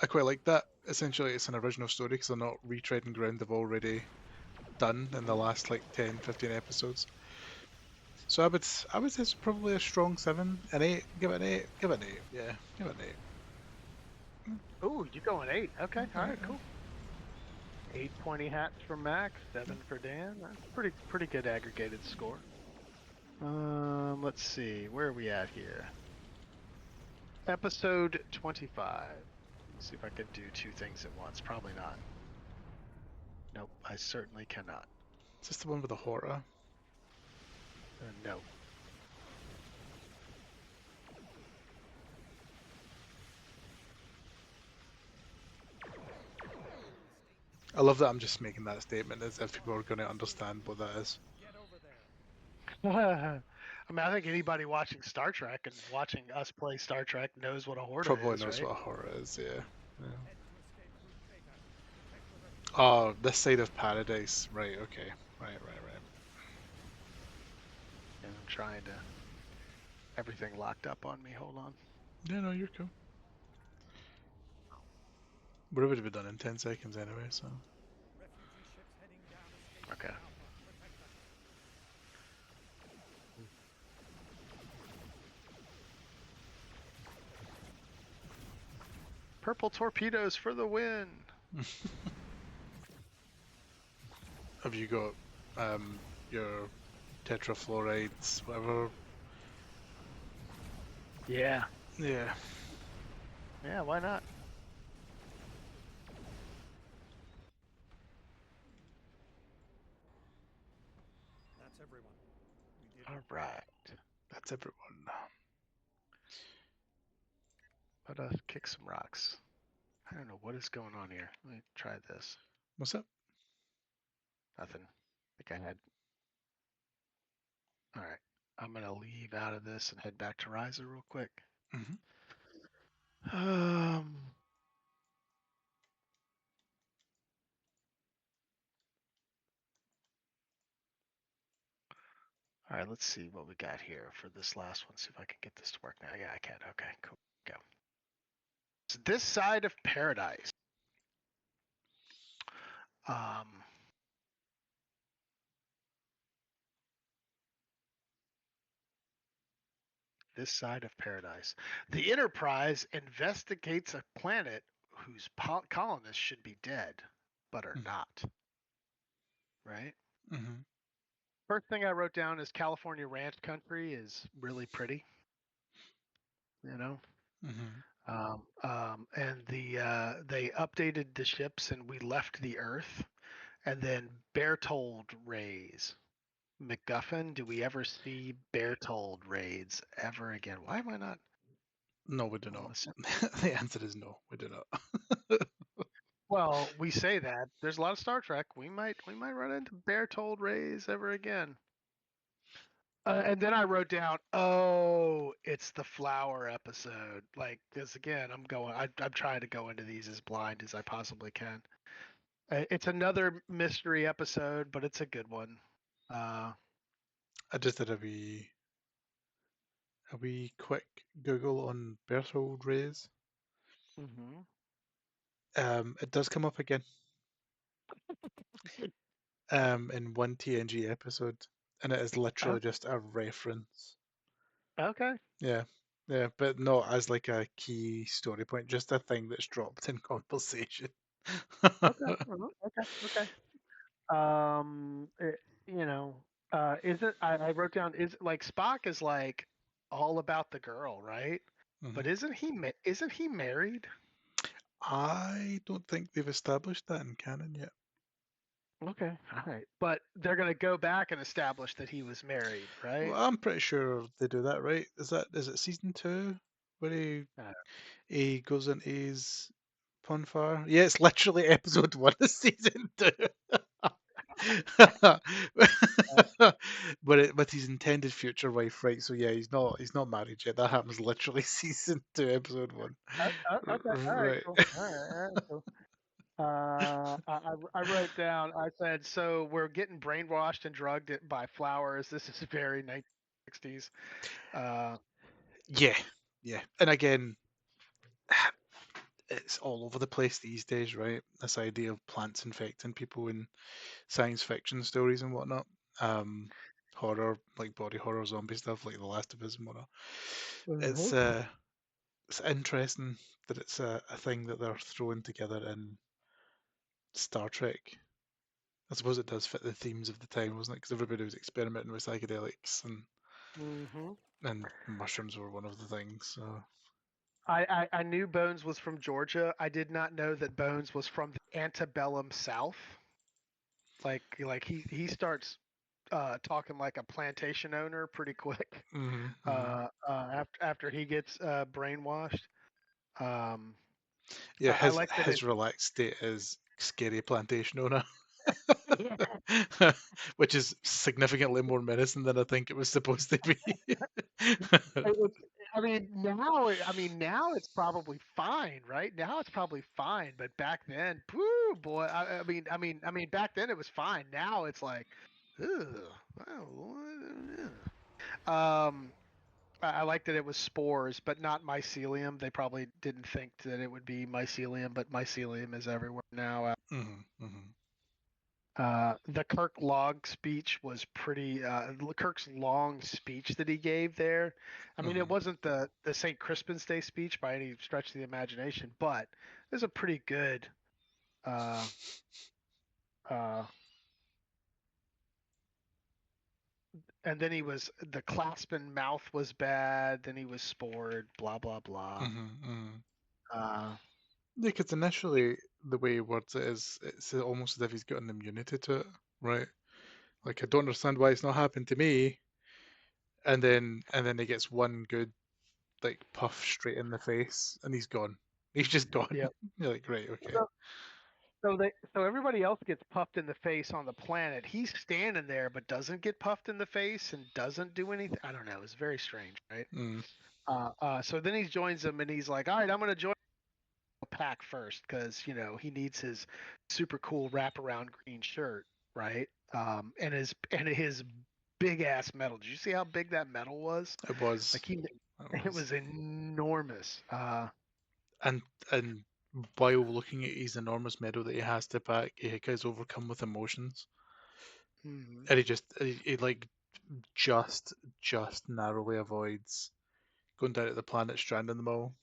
I quite like that. Essentially, it's an original story because they're not retreading ground they've already done in the last like 10, 15 episodes. So I would say it's probably a strong 7, an 8. Give it an 8. Give it an 8. Yeah, give it an 8. Ooh, you going 8? Okay. All Yeah, right. Cool. 8 pointy hats for Max, 7 for Dan. That's pretty good aggregated score. Let's see. Where are we at here? Episode 25. Let's see if I can do two things at once. Probably not. Nope, I certainly cannot. Is this the one with the horror? No. I love that I'm just making that statement as if people are going to understand what that is. I mean, I think anybody watching Star Trek and watching us play Star Trek knows what a horda Probably is, knows right? what a horror is, yeah. Yeah. Oh, this side of paradise. Right, okay. Right. And I'm trying to everything locked up on me. Hold on. Yeah, no, you're cool. Would have been done in 10 seconds anyway, so. Okay. Purple torpedoes for the win. Have you got your tetrafluorides, whatever? Yeah. Yeah. Yeah, why not? All right. That's everyone. Let us kick some rocks. I don't know what is going on here. Let me try this. What's up? Nothing. I think I had. All right. I'm going to leave out of this and head back to Riser real quick. Hmm. Um, all right, let's see what we got here for this last one. See if I can get this to work now. Yeah, I can. Okay, cool. Go. So this side of paradise. Um, this side of paradise. The Enterprise investigates a planet whose colonists should be dead, but are not. Right? Hmm. First thing I wrote down is California ranch country is really pretty, you know. Hmm. And they updated the ships, and we left the Earth. And then Bertold raids. MacGuffin. Do we ever see Bertold raids ever again? Why am I not? No, we do I not. want to. The answer is no, we do not. Well, we say that. There's a lot of Star Trek. We might run into Bertold raids ever again. And then I wrote down, oh, it's the flower episode. Like, because again, I'm trying to go into these as blind as I possibly can. It's another mystery episode, but it's a good one. Uh, I just did a wee quick Google on Berthold Rays. mhm. It does come up again in one TNG episode, and it is Oh, literally just a reference. okay. Yeah, yeah, but not as like a key story point, just a thing that's dropped in conversation. Okay. Okay. Okay. You know, is it? I wrote down is like Spock is like all about the girl, right? Mhm. But isn't he married? I don't think they've established that in canon yet. Okay, all right. But they're gonna go back and establish that he was married, Well, right? I'm pretty sure they do that, right? Is it season two where Uh, he goes into his bonfire? Yeah, it's literally episode one of season two. But his intended future wife, right? So yeah, he's not married yet. That happens literally season two, episode one. okay, all right, Right. cool. All right, cool. I wrote down. I said, so we're getting brainwashed and drugged by flowers. This is very 1960s. Uh, Yeah, yeah. And again, it's all over the place these days, right? This idea of plants infecting people in science fiction stories and whatnot. Um, Horror, like body horror, zombie stuff, like The Last of Us and whatnot. It's mhm. uh, it's interesting that it's a thing that they're throwing together in Star Trek. I suppose it does fit the themes of the time, wasn't it? Because everybody was experimenting with psychedelics Mhm. and mushrooms were one of the things. So I knew Bones was from Georgia. I did not know that Bones was from the antebellum South. Like he starts talking like a plantation owner pretty quick. hmm hmm After he gets brainwashed. Um, yeah, I his like that it. his relaxed state is scary plantation owner. Yeah. Which is significantly more menacing than I think it was supposed to be. It's, now it's probably fine, right? Now it's probably fine, but back then, whoo, boy. Back then it was fine. Now it's like, ugh. I like that it was spores, but not mycelium. They probably didn't think that it would be mycelium, but mycelium is everywhere now. Hmm, hmm. The Kirk log speech was pretty. Kirk's long speech that he gave there. I mean, it Hmm. wasn't the St. Crispin's Day speech by any stretch of the imagination, but it was a pretty good. Uh, uh, and then the clasping mouth was bad. Then he was spored. Blah blah blah. Hmm, hmm. Uh, Yeah, because initially the way he words it is, it's almost as if he's got an immunity to it, right? Like, I don't understand why it's not happened to me. And then he gets one good like puff straight in the face, and he's gone. He's just gone. yeah. You're like, right, okay. So everybody else gets puffed in the face on the planet. He's standing there, but doesn't get puffed in the face and doesn't do anything. I don't know. It's very strange, right? Mm, So then he joins them and he's like, "All right, I'm gonna join the pack first because he needs his super cool wraparound green shirt, right? And his big ass medal. Did you see how big that medal was? it was. Like he, It it was. was enormous. And while looking at his enormous medal that he has to pack, he gets overcome with emotions, Mhm. and he like just narrowly avoids going down to the planet, stranding them all,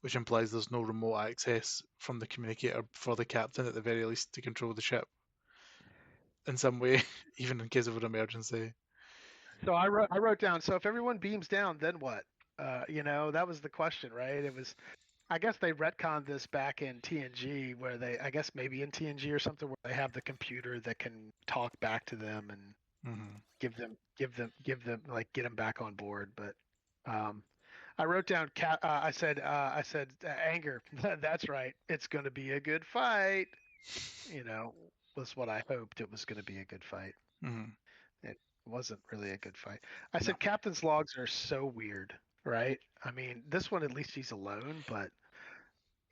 which implies there's no remote access from the communicator for the captain at the very least to control the ship in some way, even in case of an emergency. So I wrote down. So if everyone beams down, then what? That was the question, right? It was. I guess they retconned this back in TNG, where I guess maybe in TNG or something, where they have the computer that can talk back to them and Hmm. give them like get them back on board. But um, I wrote down. I said anger. That's right. It's going to be a good fight. You know, was what I hoped it was going to be a good fight. Hmm. It wasn't really a good fight. I No, said captain's logs are so weird, right? I mean, this one at least he's alone, but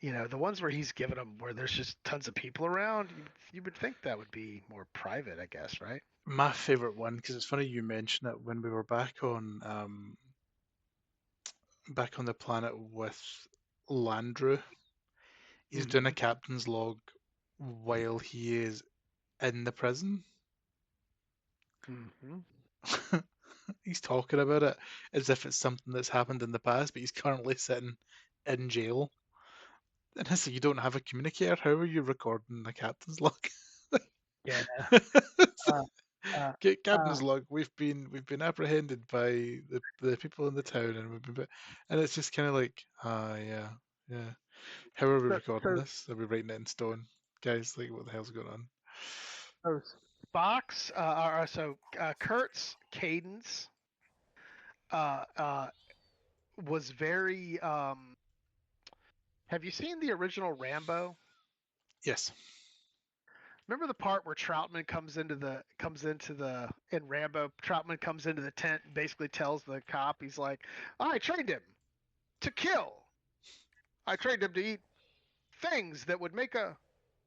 the ones where he's giving them where there's just tons of people around, you would think that would be more private, I guess, right? my favorite one, because it's funny you mention it, when we were back on the planet with Landru. He's doing a Mm-hmm. captain's log while he is in the prison. Mm-hmm. He's talking about it as if it's something that's happened in the past, but he's currently sitting in jail. And I say, you don't have a communicator. How are you recording the captain's log? Yeah. It's Uh, uh, uh, Captain's log. We've been apprehended by the people in the town, and and it's just kind of like, yeah, yeah. How are we so, recording so, this? Are we writing it in stone, guys? Like, what the hell's going on? so Spock's, Kurt's cadence uh, uh, was very. Have you seen the original Rambo? Yes. Remember the part where Troutman comes into the in Rambo? Troutman comes into the tent and basically tells the cop, he's like, "I trained him to kill. I trained him to eat things that would make a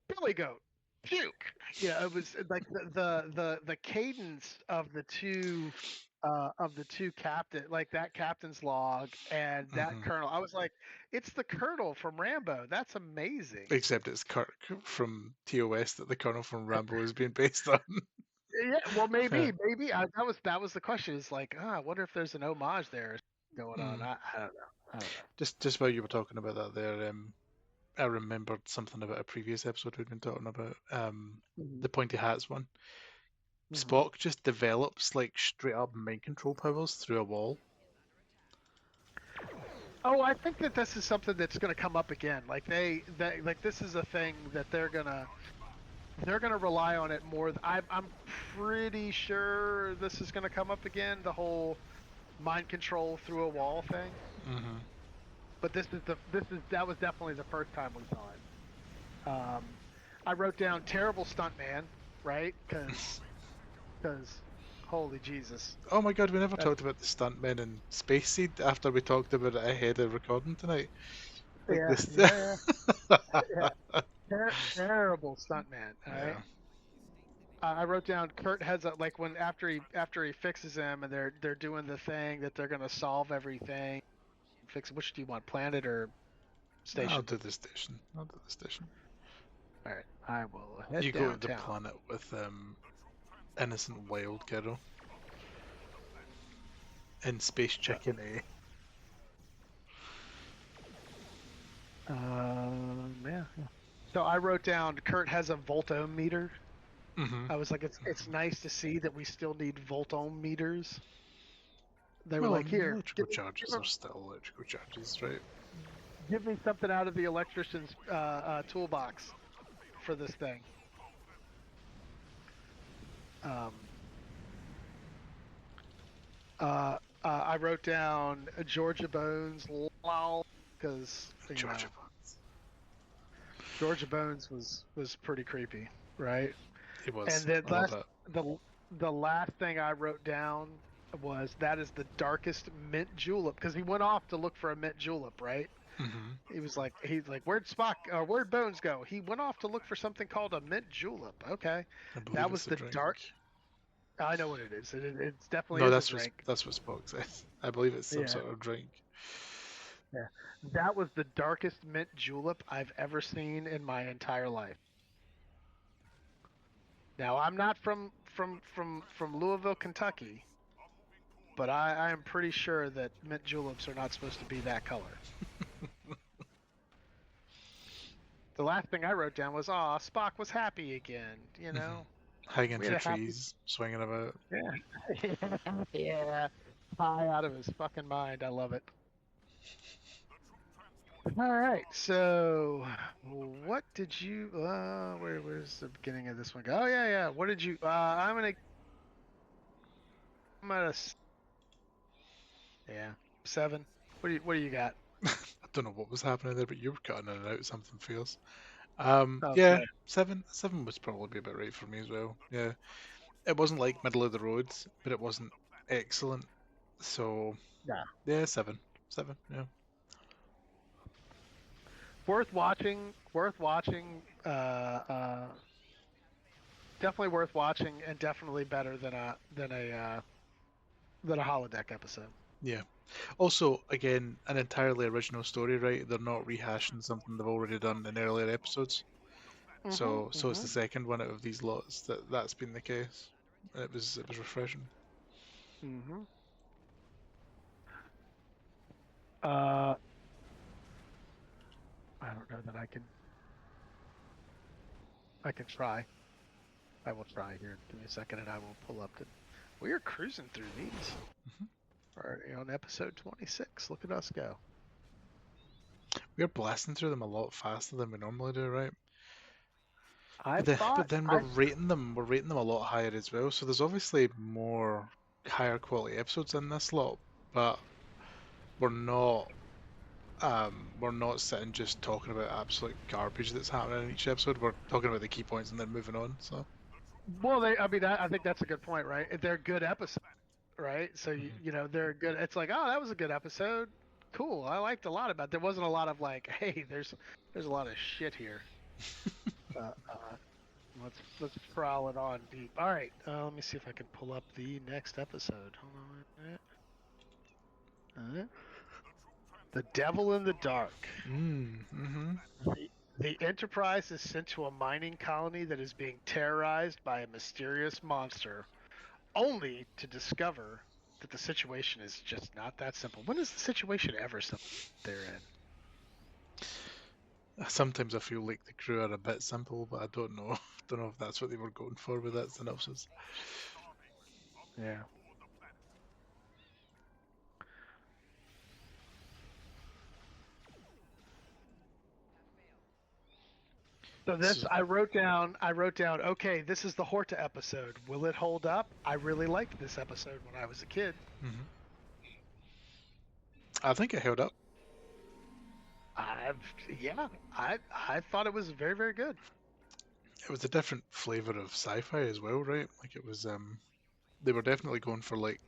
billy goat puke." It was like the cadence of the two captain, like that captain's log and that Hmm. colonel. I was like, it's the colonel from Rambo. That's amazing. Except it's Kirk from TOS that the Colonel from Rambo is being based on. Yeah, well, maybe that was the question. Is like, I wonder if there's an homage there going on. Mm. I don't know. I don't know. Just while you were talking about that there, I remembered something about a previous episode we'd been talking about. Hmm. The pointy hats one. Hmm. Spock just develops like straight up mind control powers through a wall. Oh, I think that this is something that's going to come up again. Like like this is a thing that they're gonna rely on it more. I'm pretty sure this is going to come up again. The whole mind control through a wall thing. Hmm. But that was definitely the first time we saw it. I wrote down terrible stuntman, right? Because holy Jesus, Oh my god, we never that's talked about the stuntmen in Space Seed after we talked about it ahead of recording tonight. Like yeah, this. yeah, yeah. Terrible stuntman. All right. Yeah. I wrote down Kurt has a like when after he fixes him and they're doing the thing that they're gonna solve everything. Fix which do you want, planet or I'll station? do the station. I'll do the station. All right, I will head You go to the downtown. planet with innocent wild kiddo in Space So, Chicken A. yeah. So I wrote down Kurt has a voltometer. Mm-hmm. I was like, it's nice to see that we still need voltometers. They were Well, like, here, electrical charges are still electrical charges, right? give me something out of the electrician's toolbox for this thing. Um, I wrote down Georgia Bones, lol, because Georgia. Georgia Bones was pretty creepy, right? It And was. then I love that. the last thing I wrote down was that is the darkest mint julep because he went off to look for a mint julep, right? Mm-hmm. He's like where'd Spock or where'd Bones go? He went off to look for something called a mint julep. Okay, I believe that was it's a the drink. dark. I know what it is. It definitely No, is a drink. that's what Spock says. I believe it's some Yeah, sort of drink. yeah. That was the darkest mint julep I've ever seen in my entire life. Now I'm not from Louisville, Kentucky, but I am pretty sure that mint juleps are not supposed to be that color. The last thing I wrote down was, "Aw, Spock was happy again." You Mm-hmm. know, Hanging we had through a happy. trees, swinging about. Yeah, yeah, high out of his fucking mind. I love it. All right, so what did you? Where's the beginning of this one go? Oh yeah, yeah. What did you? I'm at yeah 7. What do you got? I don't know what was happening there, but you were cutting in and out something fierce. Oh, Yeah, sorry. 7. 7 was probably about right for me as well. Yeah, it wasn't like middle of the roads, but it wasn't excellent. So Yeah. yeah, 7. 7. Yeah. Worth watching. Worth watching. Definitely worth watching, and definitely better than a holodeck episode. Yeah. Also, again, an entirely original story, right? They're not rehashing something they've already done in earlier episodes. Mhm. So it's the Mhm. second one out of these lots that's been the case. And it was refreshing. Mhm. Uh, I don't know that I can. I can try. I will try here. Give me a second, and I will pull up the. We are cruising through these. Mhm. Already on episode 26. Look at us go. We're blasting through them a lot faster than we normally do, right? I But then I we're rating them a lot higher as well. So there's obviously more higher quality episodes in this lot, but we're not we're not sitting just talking about absolute garbage that's happening in each episode. We're talking about the key points and then moving on. So well, I think that's a good point, right? They're good episodes, right? So mhm. they're good. It's like, oh, that was a good episode. Cool. I liked a lot about. There wasn't a lot of like, hey, there's a lot of shit here. Uh, uh, let's prowl it on deep. All right. Let me see if I can pull up the next episode. Hold on a minute. The Devil in the Dark. Mm-hmm. The Enterprise is sent to a mining colony that is being terrorized by a mysterious monster, only to discover that the situation is just not that simple. When is the situation ever simple they're in? Sometimes I feel like the crew are a bit simple, but I don't know. Don't know if that's what they were going for with that synopsis. Yeah. So this So, I wrote down, okay, this is the Horta episode. Will it hold up? I really liked this episode when I was a kid. mhm. I think it held up. I've yeah, I thought it was very, very good. it was a different flavor of sci-fi as well, right? Like it was they were definitely going for like,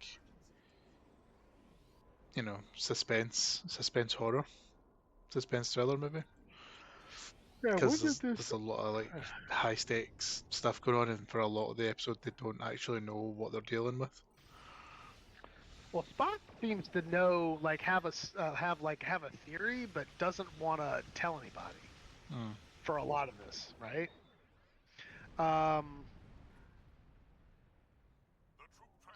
suspense horror, suspense thriller maybe, Yeah, because when did there's this? a lot of like high stakes stuff going on, and for a lot of the episode they don't actually know what they're dealing with. Well, Spock seems to know, like, have a theory, but doesn't want to tell anybody Mm. for a lot of this, right? Um,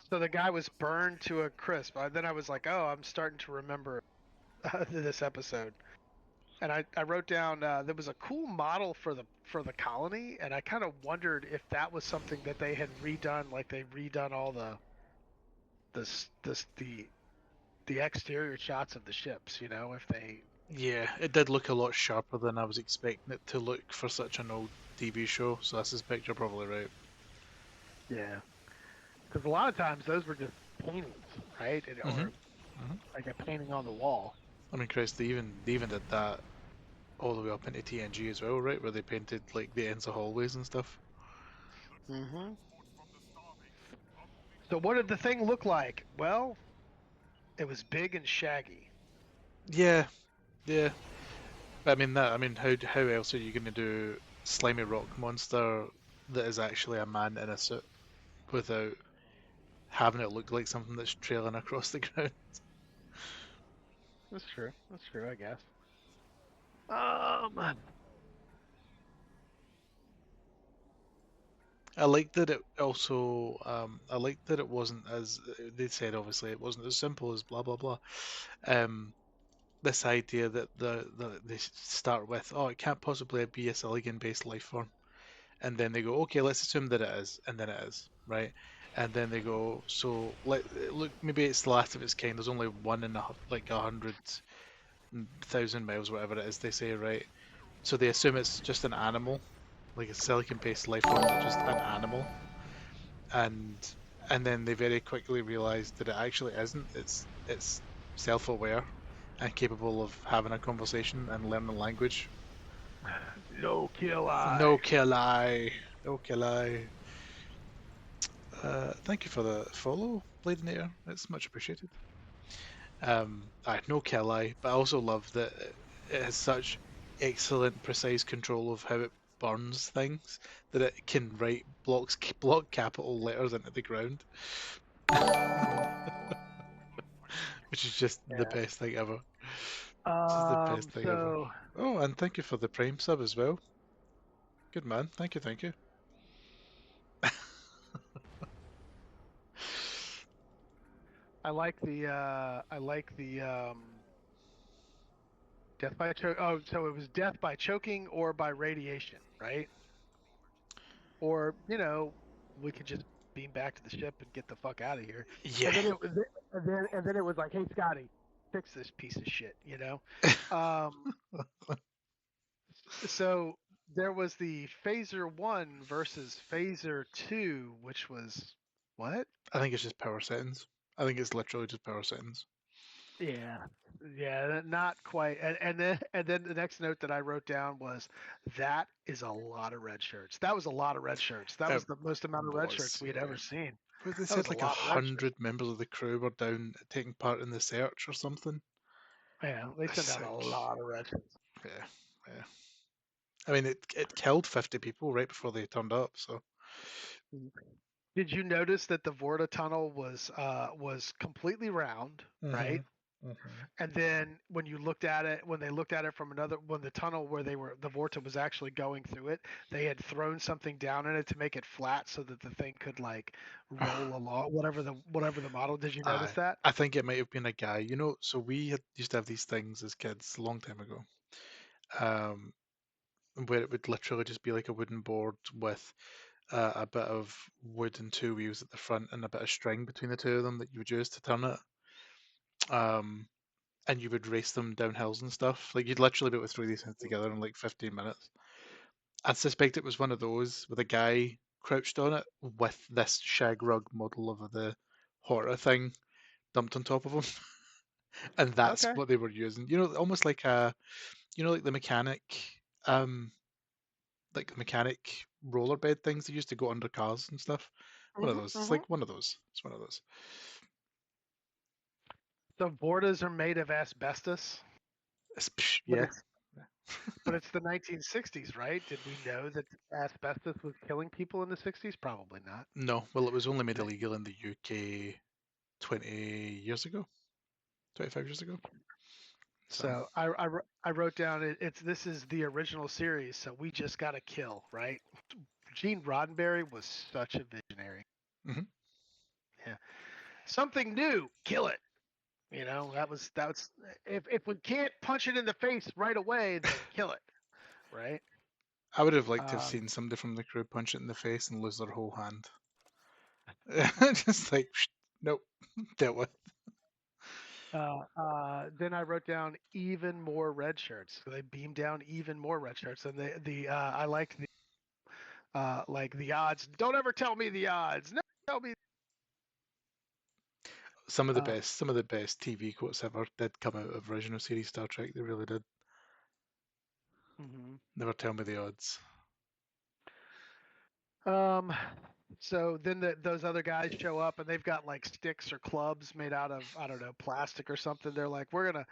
so the guy was burned to a crisp. Then I was like, oh, I'm starting to remember this episode, and I wrote down there was a cool model for the colony, and I kind of wondered if that was something that they had redone, like they redone all the s- the exterior shots of the ships. If they Yeah, it did look a lot sharper than I was expecting it to look for such an old TV show, so I suspect you're probably right. yeah. Because a lot of times those were just paintings, right? hmm Or hmm like a painting on the wall. I mean, Chris, they even did that all the way up into TNG as well, right? Where they painted like the ends of hallways and stuff. Hmm. So what did the thing look like? Well, it was big and shaggy. Yeah, yeah. But I mean, how else are you going to do slimy rock monster that is actually a man in a suit without having it look like something that's trailing across the ground? That's true. That's true, I guess. Um, I like that it also. I like that it wasn't as they said. Obviously, it wasn't as simple as blah blah blah. Um, this idea that they start with, oh, it can't possibly be a silicon-based life form, and then they go, okay, let's assume that it is, and then it is, right? And then they go, so look, maybe it's the last of its kind. There's only one in like 100,000 miles, whatever it is they say, right? So they assume it's just an animal, like a silicon-based life form that's just an animal, and and then they very quickly realize that it actually isn't. It's self-aware and capable of having a conversation and learning language. no kill No eye. kill eye, no kill eye. Thank you for the follow, Bladenator. It's much appreciated. I had no kill eye, but I also love that it has such excellent, precise control of how it burns things that it can write block capital letters into the ground, which is just the Yeah. best thing ever. This is the best thing ever. So Oh, and thank you for the Prime sub as well. Good man. Thank you, thank you. I like the death by choke. Oh, so it was death by choking or by radiation, right? Or we could just beam back to the ship and get the fuck out of here. Yeah. And then it was, and then it was like, hey Scotty, fix this piece of shit, Um, so there was the Phaser One versus Phaser Two, which was what? I think it's just power settings. I think it's literally just power settings. Yeah, yeah, not quite. And then the next note that I wrote down was that is a lot of red shirts. That was a lot of red shirts. That It was the most amount of red shirts was, we had yeah. ever seen. But they That was said a like a lot of red shirts. hundred members of the crew were down taking part in the search or something. Yeah, they sent It's out a like, lot of red shirts. yeah, yeah. I mean, it killed 50 people right before they turned up. So, Did you notice that the Vorta tunnel was completely round, hmm right? hmm And then when you looked at it, when they looked at it from another, when the tunnel where the Vorta was actually going through it, they had thrown something down in it to make it flat so that the thing could like roll along, whatever the model. Did you notice I that? I think it might have been a guy. So we used to have these things as kids a long time ago, um, where it would literally just be like a wooden board with a bit of wood and two wheels at the front and a bit of string between the two of them that you would use to turn it. Um, and you would race them down hills and stuff. Like you'd literally be able to throw these things together in like 15 minutes. I suspect it was one of those with a guy crouched on it with this shag rug model of the horror thing dumped on top of him, and that's Okay. what they were using. Almost like like the mechanic, um, like mechanic rollerbed things that used to go under cars and stuff. One of those. It's like one of those. It's one of those. The Vortas are made of asbestos, but Yeah. it's the 1960s, right? Did we know that asbestos was killing people in the 60s? Probably not. No. Well, it was only made Th- illegal in the UK 20 years ago, 25 years ago. So So I wrote down it's this is the original series, so we just got to kill, right? Gene Roddenberry was such a visionary. mhm. Yeah, something new, kill it. That was if we can't punch it in the face right away, then kill it, right? I would have liked to have Um, seen somebody from the crew punch it in the face and lose their whole hand. Just like, nope, dealt with. then I wrote down even more red shirts. So they beamed down even more red shirts, and I liked the like the odds. Don't ever tell me the odds. No, tell me. Some Uh, of the best TV quotes ever did come out of original series Star Trek. They really did. mhm. Never tell me the odds. Um, so then those other guys show up and they've got like sticks or clubs made out of I don't know plastic or something. They're like, we're gonna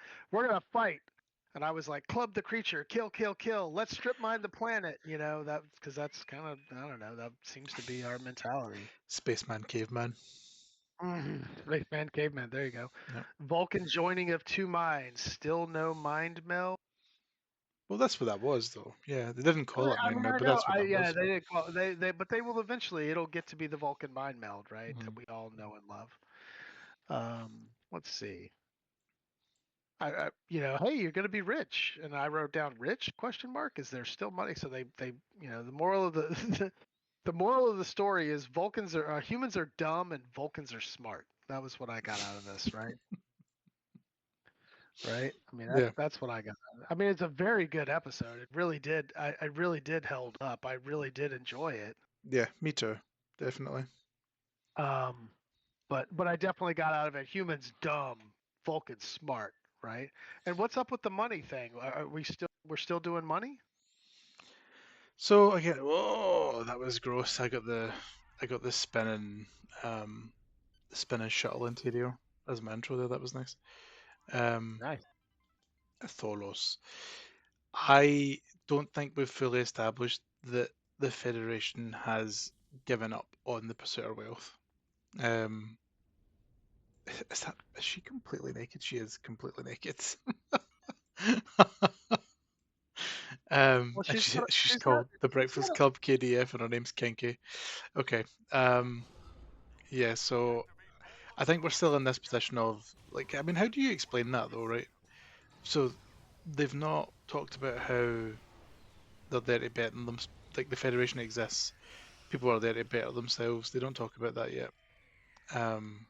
fight, and I was like, club the creature, kill, kill, kill. Let's strip mine the planet. That because that's kind of I don't know. That seems to be our mentality. Spaceman, caveman. Spaceman, caveman. There you go. Yep. Vulcan joining of two minds. Still no mind meld. Well, that's what that was, though. Yeah, they didn't call it I mind mean, meld, I but know. that's what that Yeah, was. they didn't call but they will eventually. It'll get to be the Vulcan mind meld, right? That Mhm. we all know and love. Let's see. Hey, you're going to be rich, and I wrote down rich question mark. Is there still money? So the moral of the the moral of the story is humans are dumb and Vulcans are smart. That was what I got out of this, right? Right. I mean, Yeah, that's what I got. I mean, it's a very good episode. It really did. I really did held up. I really did enjoy it. yeah, me too. Definitely. Um, but I definitely got out of it. Humans dumb, Vulcans smart, right? And what's up with the money thing? We're still doing money? So again, oh, that was gross. I got um, the spinning shuttle interior as my intro there. That was nice. Um, Nice. Tholos. I don't think we've fully established that the Federation has given up on the pursuit of wealth. Um, is she completely naked? She is completely naked. Well, And she's she's got called the she's got Breakfast Club KDF, and her name's Kinky. Okay. Um, yeah. So I think we're still in this position of like, I mean, how do you explain that though, right? So they've not talked about how they're there to better them. Like the Federation exists, people are there to better themselves. They don't talk about that yet. Um,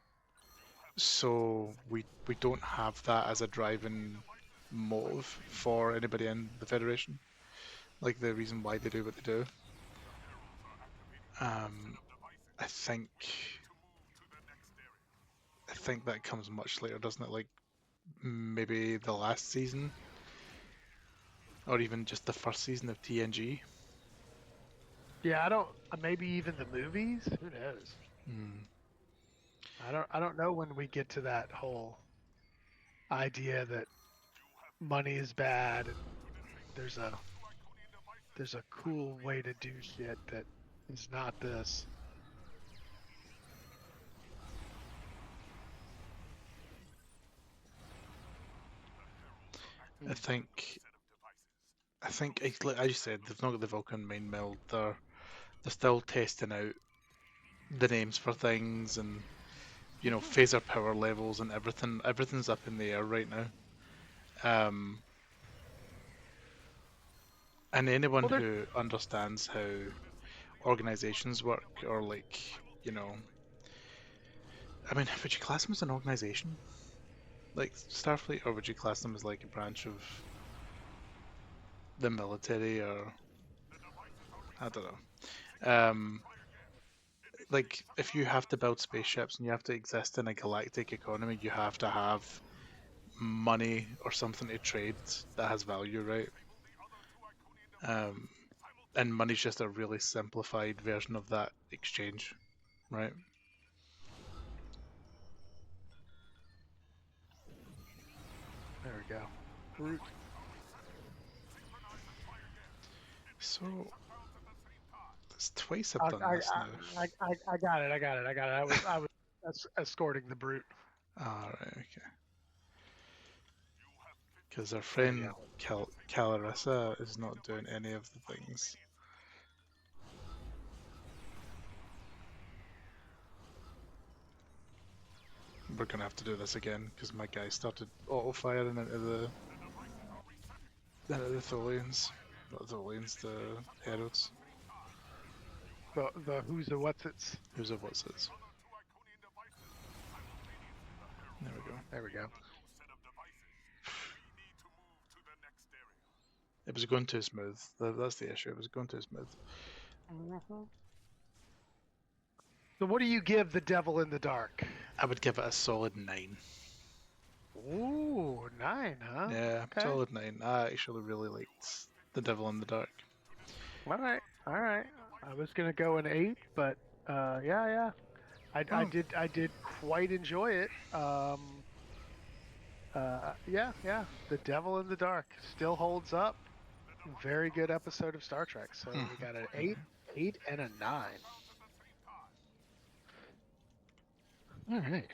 so we don't have that as a driving motive for anybody in the Federation. Like the reason why they do what they do. Um, I think I think that comes much later, doesn't it? Like maybe the last season, or even just the first season of TNG. Yeah, I don't maybe even the movies. Who knows? Hmm. I don't know when we get to that whole idea that money is bad and there's a there's a cool way to do shit that is not this. I Hmm. think like I just said, they've not got the Vulcan mind meld. They're still testing out the names for things and phaser power levels and everything. Everything's up in the air right now. Um, and anyone Well, they're who understands how organizations work, or like, you know, I mean, would you class them as an organization, like Starfleet, or would you class them as like a branch of the military, or I don't know. Like if you have to build spaceships and you have to exist in a galactic economy, you have to have money or something to trade that has value, right? Um, And money's just a really simplified version of that exchange, right? There we go. Brute. So that's twice I, I've done I, this now. I got it. I was escorting the brute. Alright, okay. Because our friend Calarissa is not doing any of the things. We're gonna have to do this again because my guy started auto firing into the Tholians. Not the Tholians, the Heralds. The who's the what's it's. Who's of what's it? There we go. There we go. It was going too smooth. That's the issue. It was going too smooth. So what do you give the Devil in the Dark? I would give it a solid 9. Ooh, 9, huh? Yeah, Okay. solid 9. I actually really liked The Devil in the Dark. All right. I was gonna go an 8, but yeah. I did quite enjoy it. Yeah. The Devil in the Dark still holds up. Very good episode of Star Trek. So we got an 8, and a 9. All right.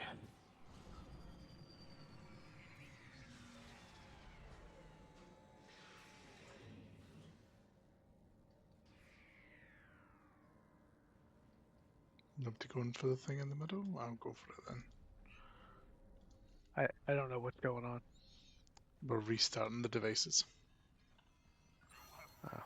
Nobody going for the thing in the middle? I'll go for it then. I don't know what's going on. We're restarting the devices. Oh.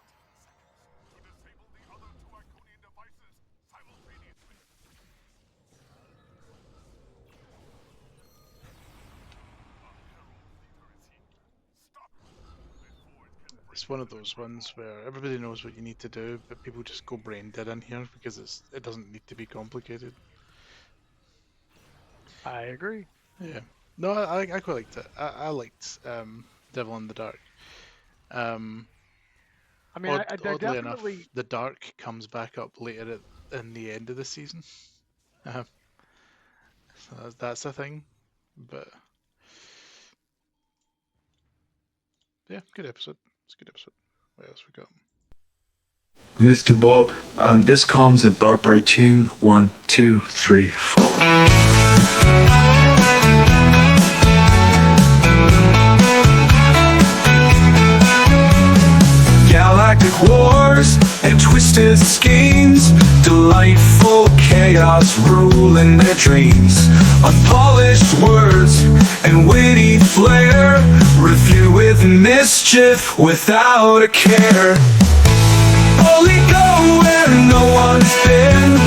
It's one of those ones where everybody knows what you need to do, but people just go brain dead in here because it doesn't need to be complicated. I agree. Yeah. No, I quite liked it. I liked Devil in the Dark. I mean, I definitely. enough, the Dark comes back up later in the end of the season. So that's a thing. But yeah, good episode. It's a good episode. What else we got? Mr. Bob, this comes at Barbary 2, 1, 2, 3, 4. Galactic wars and twisted schemes, delightful chaos ruling their dreams. Unpolished words and witty flair, refute with mischief without a care. Only go where no one's been,